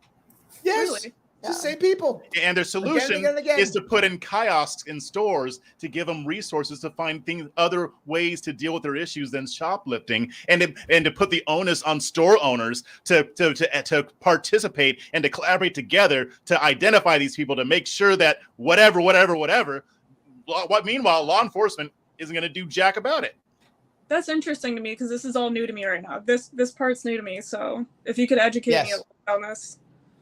Yes. Really? It's the same people. And their solution again and again. is to put in kiosks in stores to give them resources to find other ways to deal with their issues than shoplifting, and to put the onus on store owners to participate and to collaborate together to identify these people to make sure that whatever. Meanwhile, law enforcement isn't going to do jack about it. That's interesting to me because this is all new to me right now. This part's new to me. So if you could educate me a little on this.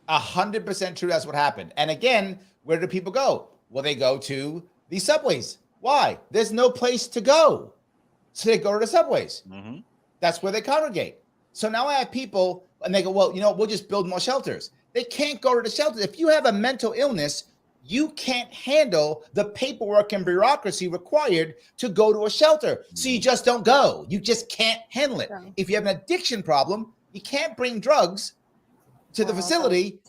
100% true. That's what happened. And again, where do people go? Well, they go to the subways. Why? There's no place to go. So they go to the subways. That's where they congregate. So now I have people and they go, well, we'll just build more shelters. They can't go to the shelters. If you have a mental illness, you can't handle the paperwork and bureaucracy required to go to a shelter. So you just don't go. You just can't handle it. Right. If you have an addiction problem, you can't bring drugs to the facility.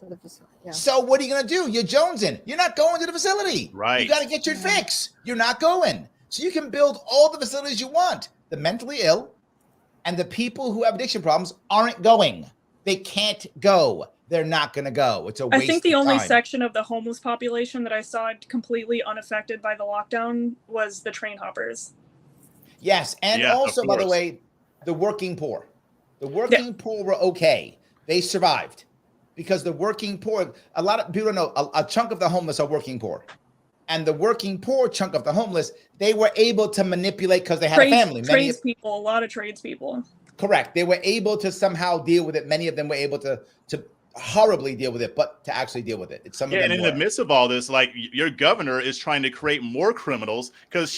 Yeah. So what are you going to do? You're jonesing. You're not going to the facility. Right. You got to get your fix. You're not going. So you can build all the facilities you want. The mentally ill and the people who have addiction problems aren't going. They can't go. They're not going to go. It's a waste I think the of only time. section of the homeless population that I saw completely unaffected by the lockdown was the train hoppers. Yes. And Yeah, also, of by the course. way, the working poor. The working poor were okay. They survived because the working poor, a lot of people don't know, a chunk of the homeless are working poor. And the working poor chunk of the homeless, they were able to manipulate because they had a family. A lot of tradespeople. Correct. They were able to somehow deal with it. Many of them were able to horribly deal with it, but to actually deal with it. It's some of them And in were. the midst of all this, like your governor is trying to create more criminals because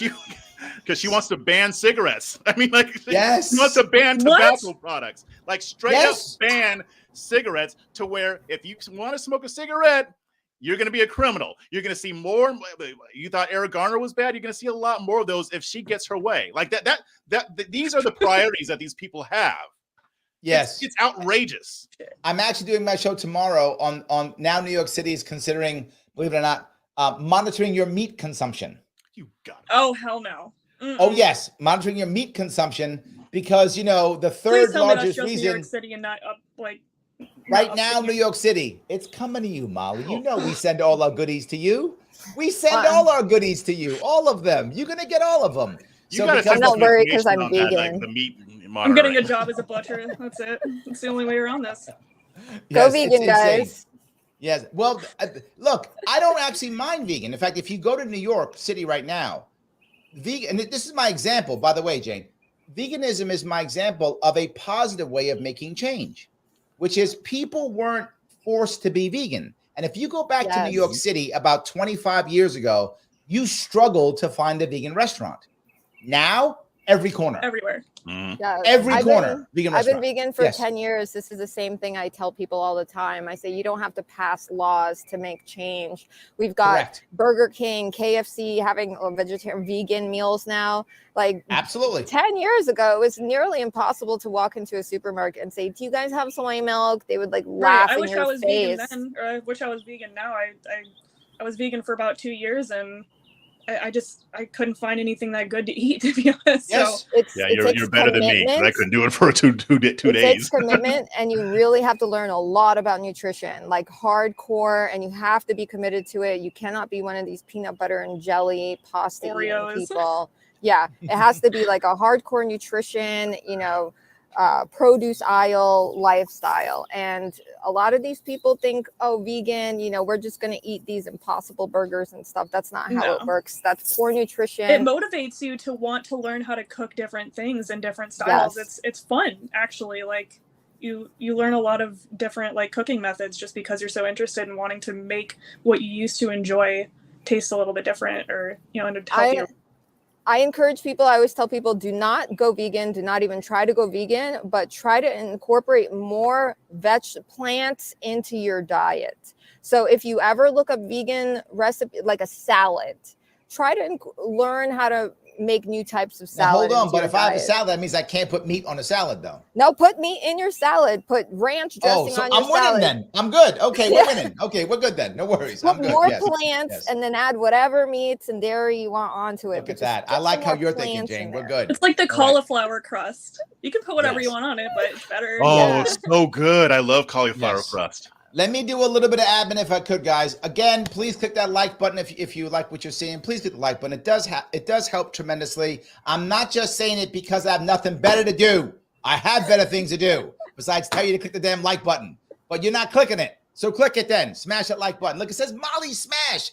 Because she wants to ban cigarettes. I mean, like, she wants to ban What? tobacco products. Like, straight Yes. up ban cigarettes to where if you want to smoke a cigarette, you're going to be a criminal. You're going to see more. You thought Eric Garner was bad. You're going to see a lot more of those if she gets her way. Like these are the priorities that these people have. Yes. It's outrageous. I'm actually doing my show tomorrow on now New York City is considering, believe it or not, monitoring your meat consumption. You got it. Oh, hell no. Mm-mm. Oh, yes. Monitoring your meat consumption because, the Please third tell me that's largest just New reason York City and not right not now, upstate New York City, it's coming to you, Molly. You know we send all our goodies to you. We send all our goodies to you, all of them. You're going to get all of them. You gotta because I'm not worried 'cause I'm information on that, like vegan. the meat I'm getting a monitoring. job as a butcher. That's it. That's the only way around this. Go Yes, vegan, it's insane. guys. Yes. Well, look, I don't actually mind vegan. In fact, if you go to New York City right now, vegan, and this is my example, by the way, Jane, veganism is my example of a positive way of making change, which is people weren't forced to be vegan. And if you go back to New York City about 25 years ago, you struggled to find a vegan restaurant. Now, every corner. Everywhere. Yeah, Every corner, vegan I've been restaurant. vegan for Yes. 10 years. This is the same thing I tell people all the time. I say, you don't have to pass laws to make change. We've got Correct. Burger King, KFC having vegetarian vegan meals now. Like Absolutely. 10 years ago, it was nearly impossible to walk into a supermarket and say, do you guys have soy milk? They would like laugh I in wish your I was face. vegan then, or I wish I was vegan now. I was vegan for about 2 years, and I couldn't find anything that good to eat, to be honest. Yes. So You're better than me, but I couldn't do it for two It days. takes commitment, and you really have to learn a lot about nutrition, like hardcore, and you have to be committed to it. You cannot be one of these peanut butter and jelly pasta eating Oreos. people. Yeah, it has to be like a hardcore nutrition, produce aisle lifestyle. And a lot of these people think, oh, vegan, we're just going to eat these impossible burgers and stuff. That's not how it works. That's poor nutrition. it motivates you to want to learn how to cook different things and different styles. Yes. It's fun, actually. Like you learn a lot of different like cooking methods just because you're so interested in wanting to make what you used to enjoy taste a little bit different, or in a healthier. I encourage people, I always tell people, do not go vegan, do not even try to go vegan, but try to incorporate more plants into your diet. So if you ever look up vegan recipe, like a salad, try to learn how to make new types of salad. Now, hold on, but if I have a salad, that means I can't put meat on a salad, though. No, put meat in your salad. Put ranch dressing so on your I'm winning salad. then. I'm good. Okay, we're winning. Okay, we're good then. No worries. Put I'm good. more Yes. plants Yes. and then add whatever meats and dairy you want onto it. Look but at just that. get I like some how more you're thinking, plants in Jane. We're there. good. It's like the All right. cauliflower crust. You can put whatever you Yes. want on it, but it's better. Oh, Yeah. so good. I love cauliflower Yes. crust. Let me do a little bit of admin if I could, guys. Again, please click that like button if you like what you're seeing. Please click the like button. It does help tremendously. I'm not just saying it because I have nothing better to do. I have better things to do besides tell you to click the damn like button. But you're not clicking it. So click it then. Smash that like button. Look, it says Molly Smash.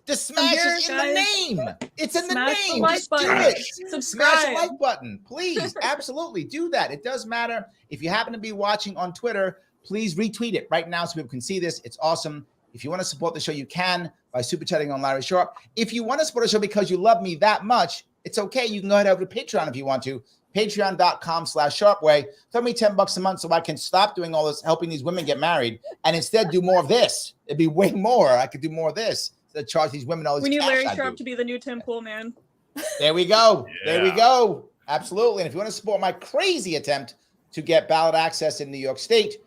The smash here, is in guys. the name. It's in Smash the the name. like Just button. do it. Subscribe. Smash the like button. Please, absolutely do that. It does matter. If you happen to be watching on Twitter, please retweet it right now so people can see this. It's awesome. If you want to support the show, you can by super chatting on Larry Sharpe. If you want to support the show because you love me that much, it's okay. You can go ahead over to Patreon if you want to. Patreon.com/Sharpeway. Throw me $10 a month so I can stop doing all this, helping these women get married, and instead do more of this. It'd be way more. I could do more of this instead of charge these women all this We need cash Larry I Sharpe do. to be the new Tim Pool man. There we go. There we Yeah. go. Absolutely. And if you want to support my crazy attempt to get ballot access in New York State,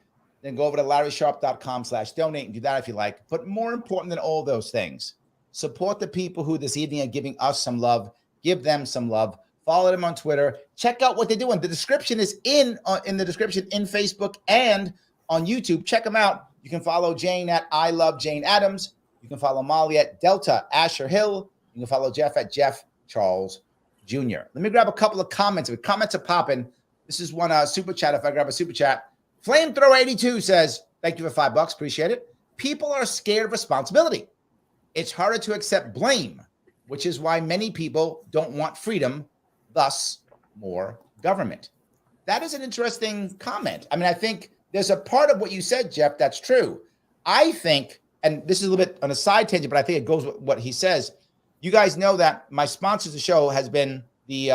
then go over to LarrySharpe.com/donate and do that if you like. But more important than all those things, support the people who this evening are giving us some love. Give them some love. Follow them on Twitter. Check out what they're doing. The description is in the description in Facebook and on YouTube. Check them out. You can follow Jane at I Love Jane Adams. You can follow Molly at Delta Asher Hill. You can follow Jeff at Jeff Charles Jr. Let me grab a couple of comments. If comments are popping, this is one super chat. If I grab a super chat, Flamethrower82 says, thank you for $5. Appreciate it. People are scared of responsibility. It's harder to accept blame, which is why many people don't want freedom, thus more government. That is an interesting comment. I mean, I think there's a part of what you said, Jeff, that's true. I think, and this is a little bit on a side tangent, but I think it goes with what he says. You guys know that my sponsor of the show has been the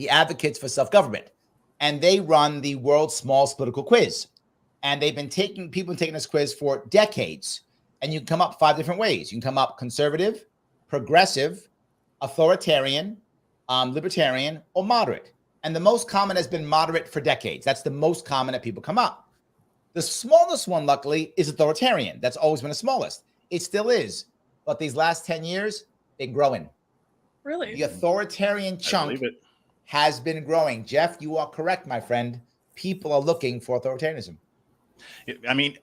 Advocates for Self-Government, and they run the world's smallest political quiz. And they've been taking this quiz for decades. And you can come up 5 different ways. You can come up conservative, progressive, authoritarian, libertarian, or moderate. And the most common has been moderate for decades. That's the most common that people come up. The smallest one, luckily, is authoritarian. That's always been the smallest. It still is. But these last 10 years, been growing. Really? The authoritarian chunk has been growing. Jeff, you are correct, my friend. People are looking for authoritarianism. I mean,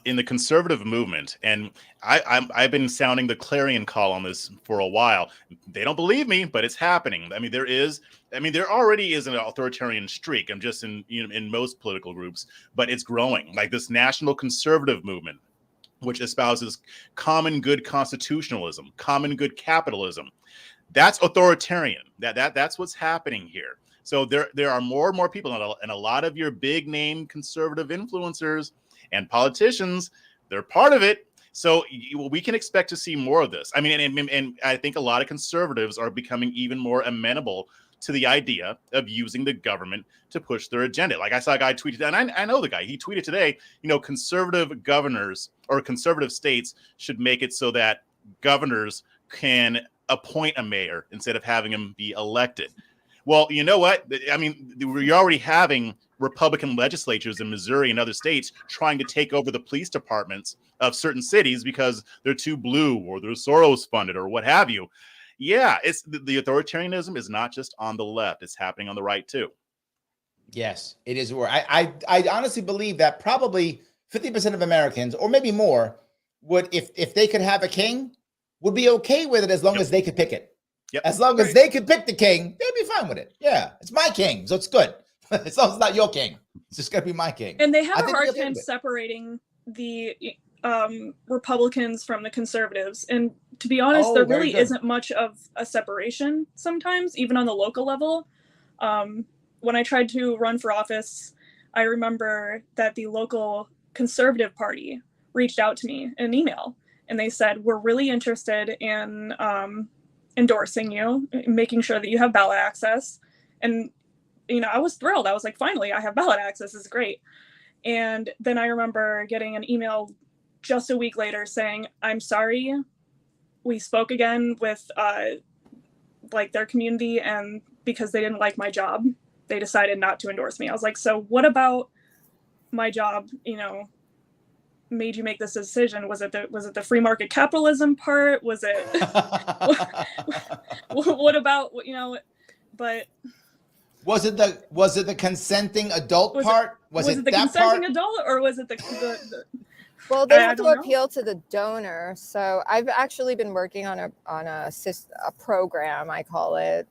in the conservative movement, and I've been sounding the clarion call on this for a while. They don't believe me, but it's happening. I mean, there already is an authoritarian streak. I'm just in most political groups, but it's growing. Like this national conservative movement, which espouses common good constitutionalism, common good capitalism. That's authoritarian. That's what's happening here. So there are more and more people, and a lot of your big name conservative influencers and politicians, they're part of it. So we can expect to see more of this. I mean, and I think a lot of conservatives are becoming even more amenable to the idea of using the government to push their agenda. Like I saw a guy tweeted, and I know the guy, he tweeted today, conservative governors or conservative states should make it so that governors can appoint a mayor instead of having him be elected. Well, you know what? I mean, you're already having Republican legislatures in Missouri and other states trying to take over the police departments of certain cities because they're too blue or they're Soros funded or what have you. Yeah, it's the authoritarianism is not just on the left; it's happening on the right too. Yes, it is. I honestly believe that probably 50% of Americans, or maybe more, would if they could have a king, would be okay with it as long as they could pick it. Yep. As long as they could pick the king, they'd be fine with it. Yeah, it's my king, so it's good. As long as it's not your king, it's just gonna be my king. And they have a hard time separating the Republicans from the conservatives. And to be honest, there really isn't much of a separation sometimes, even on the local level. When I tried to run for office, I remember that the local conservative party reached out to me in an email, and they said, "We're really interested in endorsing you, making sure that you have ballot access." And I was thrilled. I was like, finally, I have ballot access. This is great. And then I remember getting an email just a week later saying, "I'm sorry, we spoke again with their community, and because they didn't like my job, they decided not to endorse me." I was like, so what about my job, made you make this decision? Was it the free market capitalism part? Was it what about, but was it the consenting adult part? Was it the that consenting part? adult, or was it the Well, they have to appeal to the donor. So I've actually been working on a program, I call it,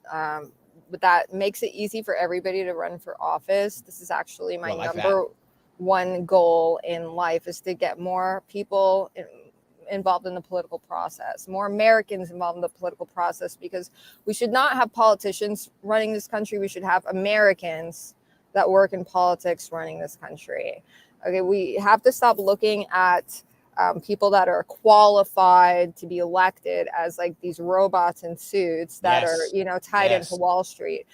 that makes it easy for everybody to run for office. This is actually my number one goal in life, is to get more people involved in the political process, more Americans involved in the political process, because we should not have politicians running this country. We should have Americans that work in politics running this country. Okay, we have to stop looking at people that are qualified to be elected as like these robots in suits that are, tied into Wall Street.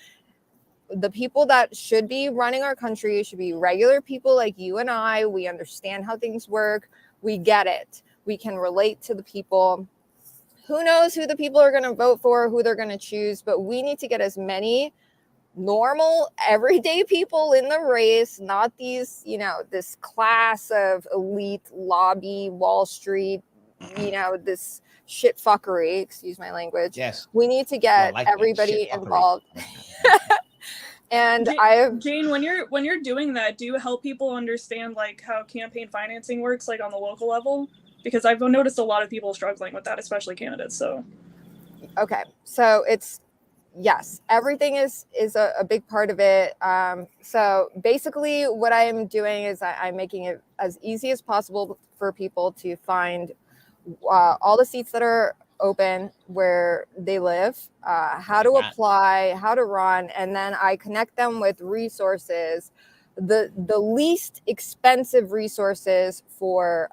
The people that should be running our country should be regular people like you and I. We understand how things work. We get it. We can relate to the people. Who knows who the people are going to vote for, who they're going to choose, but we need to get as many normal, everyday people in the race, not these, this class of elite lobby, Wall Street, this shit fuckery, excuse my language. Yes. We need to get everybody involved. And Jane, when you're doing that, do you help people understand like how campaign financing works, like on the local level? Because I've noticed a lot of people struggling with that, especially candidates. So, okay, so yes, everything is a big part of it. So basically, what I'm doing is I'm making it as easy as possible for people to find all the seats that are open where they live, how to apply, how to run, and then I connect them with resources, the least expensive resources for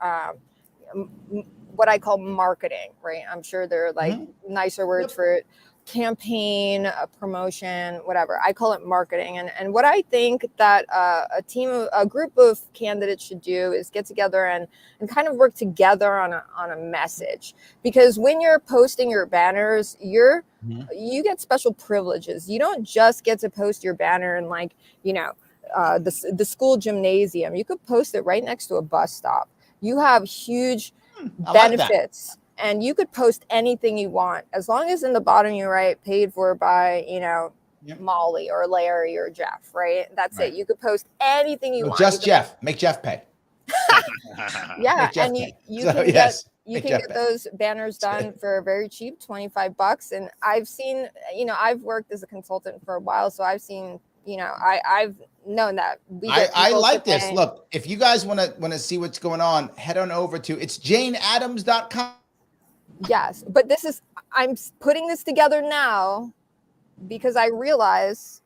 what I call marketing, right? I'm sure there are like nicer words for it. Campaign, promotion, whatever. I call it marketing. And what I think that a group of candidates should do is get together and kind of work together on a message. Because when you're posting your banners, you get special privileges. You don't just get to post your banner in like, the school gymnasium. You could post it right next to a bus stop. You have huge benefits. And you could post anything you want, as long as in the bottom you write paid for by, Molly or Larry or Jeff, right? That's it. You could post anything you want. Just Jeff. Make Jeff pay. Yeah, and you can get those banners done for very cheap, $25. And I've seen, I've worked as a consultant for a while, so I've seen, I've known that. I like this. Look, if you guys want to see what's going on, head on over to janeadams.com. Yes, but I'm putting this together now because I realize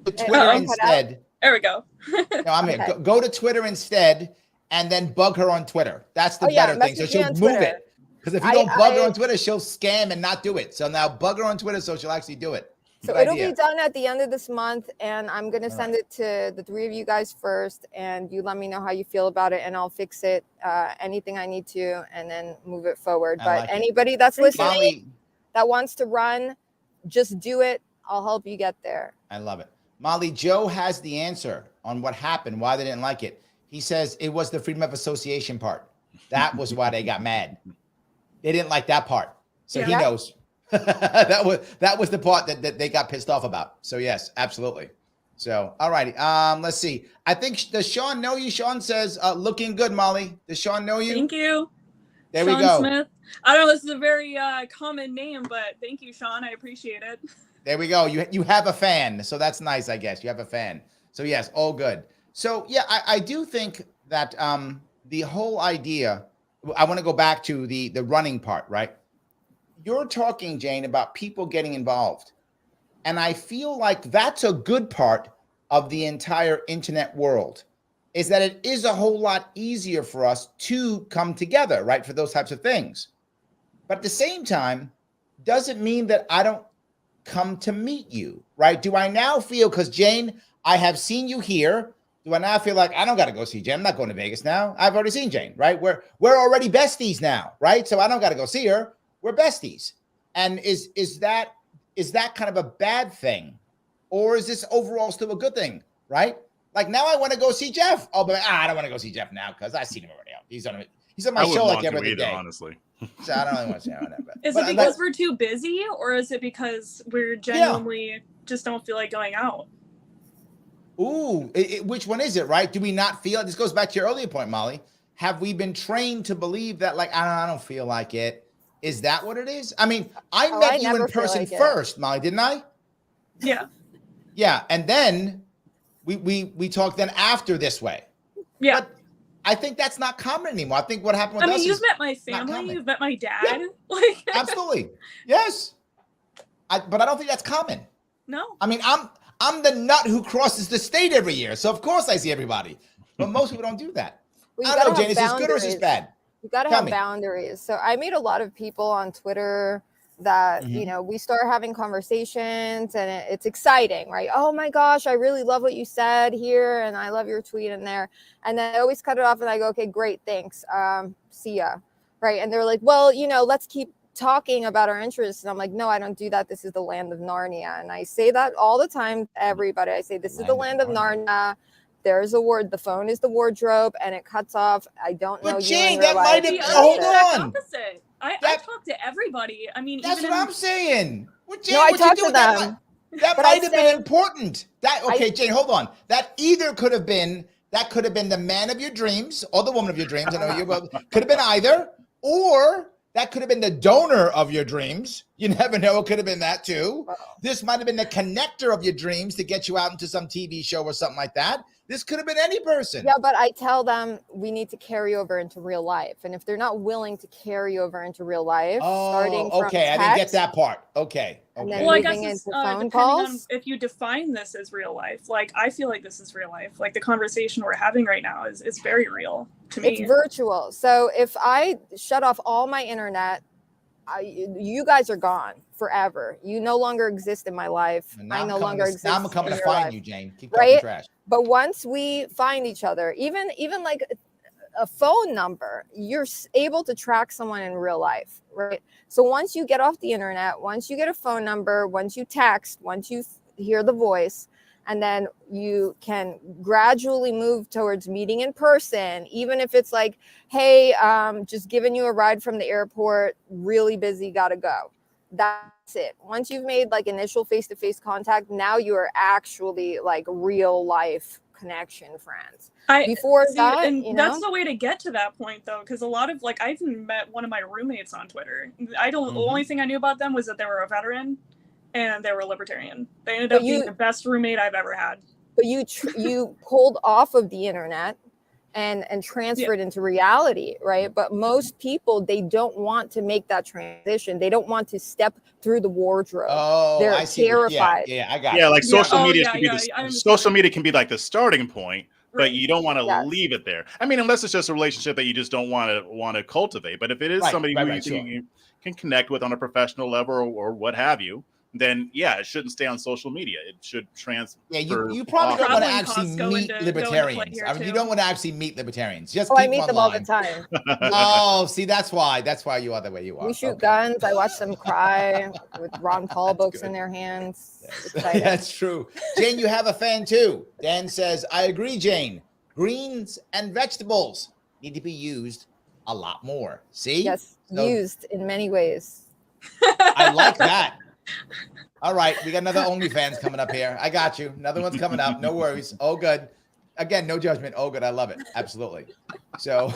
Twitter instead. There we go. No, I'm here. Go to Twitter instead and then bug her on Twitter. That's the better thing. So she'll move it. Because if you don't bug her on Twitter, she'll scam and not do it. So now bug her on Twitter so she'll actually do it. So it'll be done at the end of this month, and I'm going to send it to the three of you guys first, and you let me know how you feel about it, and I'll fix it, anything I need to, and then move it forward. But anybody that's listening that wants to run, just do it. I'll help you get there. I love it. Molly, Joe has the answer on what happened, why they didn't like it. He says it was the freedom of association part. That was why they got mad. They didn't like that part. So he knows. that was the part that they got pissed off about. So yes, absolutely. So all righty. Let's see. I think does Sean know you? Sean says looking good, Molly. Does Sean know you? Thank you. There Sean we go. Smith. I don't know, this is a very common name, but thank you, Sean. I appreciate it. There we go. You have a fan. So that's nice, I guess. You have a fan. So yes, all good. So yeah, I do think that the whole idea, I want to go back to the running part, right? You're talking, Jane, about people getting involved. And I feel like that's a good part of the entire internet world, is that it is a whole lot easier for us to come together, right, for those types of things. But at the same time, doesn't mean that I don't come to meet you, right? Do I now feel, because Jane, I have seen you here, do I now feel like I don't got to go see Jane? I'm not going to Vegas now. I've already seen Jane, right? We're already besties now, right? So I don't got to go see her. We're besties. And is that kind of a bad thing? Or is this overall still a good thing, right? Like now I want to go see Jeff. Oh, but I don't want to go see Jeff now because I've seen him already. He's on my show like every other day. Honestly. So I don't really want to see him on that. Is it because we're too busy, or is it because we're genuinely just don't feel like going out? Ooh, which one is it, right? Do we not feel it? This goes back to your earlier point, Molly. Have we been trained to believe that, like, I don't feel like it? Is that what it is? I mean, I met you in person first, Molly, didn't I? Yeah. Yeah, and then we talked then after this way. Yeah. But I think that's not common anymore. I think what happened with us you've met my family, you've met my dad. Yeah, like absolutely. Yes. But I don't think that's common. No. I mean, I'm the nut who crosses the state every year. So of course I see everybody. But most people don't do that. Well, I don't know, Jane, is this good or is this bad? You got to have boundaries. So I meet a lot of people on Twitter that, we start having conversations and it's exciting, right? Oh my gosh, I really love what you said here. And I love your tweet in there. And then I always cut it off and I go, okay, great. Thanks. See ya. Right. And they're like, well, let's keep talking about our interests. And I'm like, no, I don't do that. This is the land of Narnia. And I say that all the time to everybody. I say, this is the land of Narnia. There's a word. The phone is the wardrobe, and it cuts off. I don't know. But Jane, that might have. Hold on. I talk to everybody. I mean, that's what I'm saying. Well, Jane, no, I talk to them. That might have been important. Jane, hold on. That could have been the man of your dreams or the woman of your dreams. I know you could have been either, or that could have been the donor of your dreams. You never know. It could have been that too. This might have been the connector of your dreams to get you out into some TV show or something like that. This could have been any person. Yeah, but I tell them we need to carry over into real life. And if they're not willing to carry over into real life, starting from okay. I didn't get that part. Okay. And Okay. then Well, I guess moving it's into phone depending on calls. if you define this as real life. Like, I feel like this is real life. Like, the conversation we're having right now is very real to me. It's virtual. So if I shut off all my internet, you guys are gone forever. You no longer exist in my life. I no longer exist. Now I'm coming in to your find life. you, Jane. Keep talking Right? trash. But once we find each other, even like a phone number, you're able to track someone in real life, right? So once you get off the internet, once you get a phone number, once you text, once you hear the voice, and then you can gradually move towards meeting in person, even if it's like, hey, just giving you a ride from the airport, really busy, gotta go. That's it. Once you've made like initial face-to-face contact, now you are actually like real life connection friends. Before that, and that's the way to get to that point, though, because a lot of like, I've met one of my roommates on Twitter. The only thing I knew about them was that they were a veteran and they were a libertarian. They ended up being the best roommate I've ever had. But you pulled off of the internet and transferred into reality, right? But most people, they don't want to make that transition. They don't want to step through the wardrobe. They're terrified. Yeah, I got you. Like social media social media can be like the starting point, right. but you don't want to leave it there. I mean, unless it's just a relationship that you just don't want to cultivate. But if it is somebody who you can connect with on a professional level or what have you, then yeah, it shouldn't stay on social media. It should transfer. Yeah, you probably don't want to actually meet libertarians. I mean, you don't want to actually meet libertarians. Just keep I meet them all the time. Oh, see, that's why you are the way you are. We shoot guns. I watch them cry with Ron Paul books in their hands. That's true. Jane, you have a fan too. Dan says, I agree, Jane. Greens and vegetables need to be used a lot more. See? Yes, used in many ways. I like that. All right, we got another OnlyFans coming up here. I got you. Another one's coming up. No worries. Oh, good. Again, no judgment. Oh, good. I love it. Absolutely. So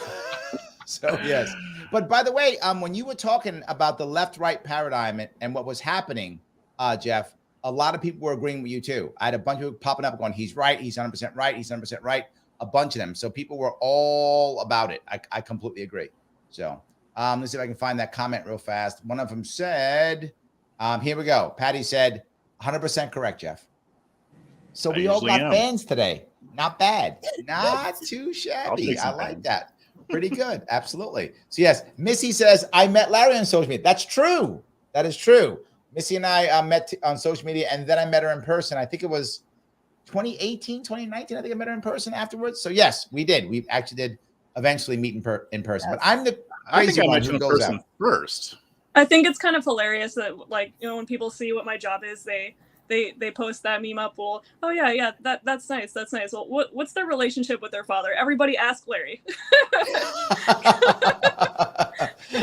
yes. But by the way, when you were talking about the left-right paradigm and what was happening, Jeff, a lot of people were agreeing with you too. I had a bunch of people popping up going, he's right. He's 100% right. He's 100% right. A bunch of them. So people were all about it. I completely agree. So let's see if I can find that comment real fast. One of them said... here we go. Patty said 100% correct, Jeff. So we all got fans today. Not bad. Not too shabby. I like that. Pretty good. Absolutely. So yes, Missy says, I met Larry on social media. That's true. That is true. Missy and I met on social media, and then I met her in person. I think it was 2018, 2019. I think I met her in person afterwards. So yes, we did. We actually did eventually meet in person. But I'm the crazy one who goes out first. I think it's kind of hilarious that, like, you know, when people see what my job is, they post that meme up. Well, oh yeah, that's nice. That's nice. Well, what's their relationship with their father? Everybody ask Larry.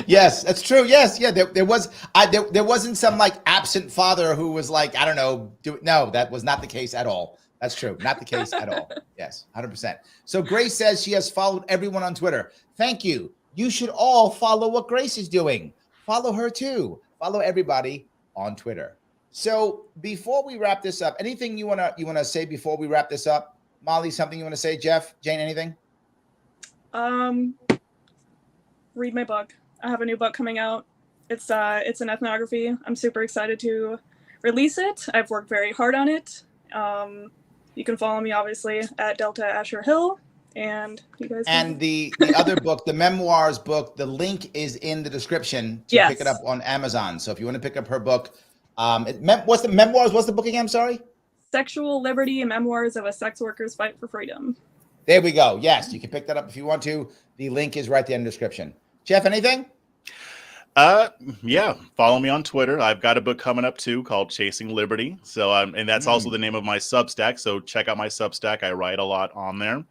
Yes, that's true. Yes, yeah. There wasn't some like absent father who was like, I don't know. No, that was not the case at all. That's true. Not the case at all. Yes, 100%. So Grace says she has followed everyone on Twitter. Thank you. You should all follow what Grace is doing. Follow her too. Follow everybody on Twitter. So before we wrap this up, anything you wanna say before we wrap this up? Molly, something you want to say? Jeff, Jane, anything? Read my book. I have a new book coming out. It's an ethnography. I'm super excited to release it. I've worked very hard on it. You can follow me obviously at Delta Asher Hill. And you guys the other book, the memoirs book, the link is in the description to pick it up on Amazon. So if you want to pick up her book, what's the memoirs? What's the book again? I'm sorry. Sexual Liberty and Memoirs of a Sex Worker's Fight for Freedom. There we go. Yes, you can pick that up if you want to. The link is right there in the description. Jeff, anything? Yeah, follow me on Twitter. I've got a book coming up too called Chasing Liberty. So, and that's also the name of my Substack. So check out my Substack. I write a lot on there.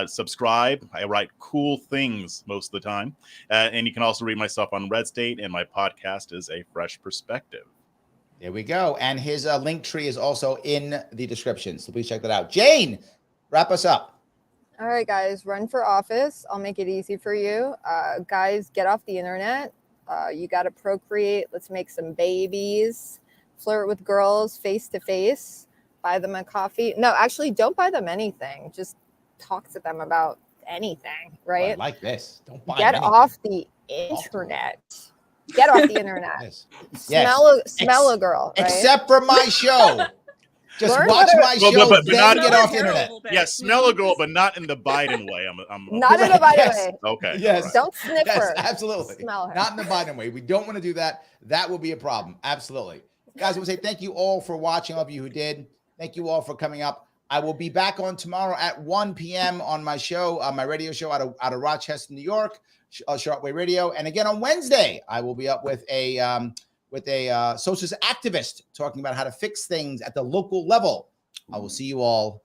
Subscribe. I write cool things most of the time. And you can also read my stuff on Red State, and my podcast is A Fresh Perspective. There we go. And his link tree is also in the description. So please check that out. Jane, wrap us up. All right, guys, run for office. I'll make it easy for you. Guys, get off the internet. You got to procreate. Let's make some babies. Flirt with girls face to face. buy them a coffee. No, actually, don't buy them anything. Just talk to them about anything, right? I like this. Don't buy Get anything. off the internet. Get off the internet. Yes. Smell a girl, right? Except for my show. Just Learn watch how to- my show, but then not- get off the internet. Yeah, smell a girl, but not in the Biden way. I'm Not in a Biden Yes. way. okay. Yes. all right. Don't sniff Yes, her. absolutely. Smell her. Not in the Biden way. We don't want to do that. That will be a problem. Absolutely. Guys, I want to say thank you all for watching, all of you who did. Thank you all for coming up. I will be back on tomorrow at 1 p.m. on my show, my radio show out of Rochester, New York, Sharpe Radio. And again on Wednesday, I will be up with a socialist activist talking about how to fix things at the local level. I will see you all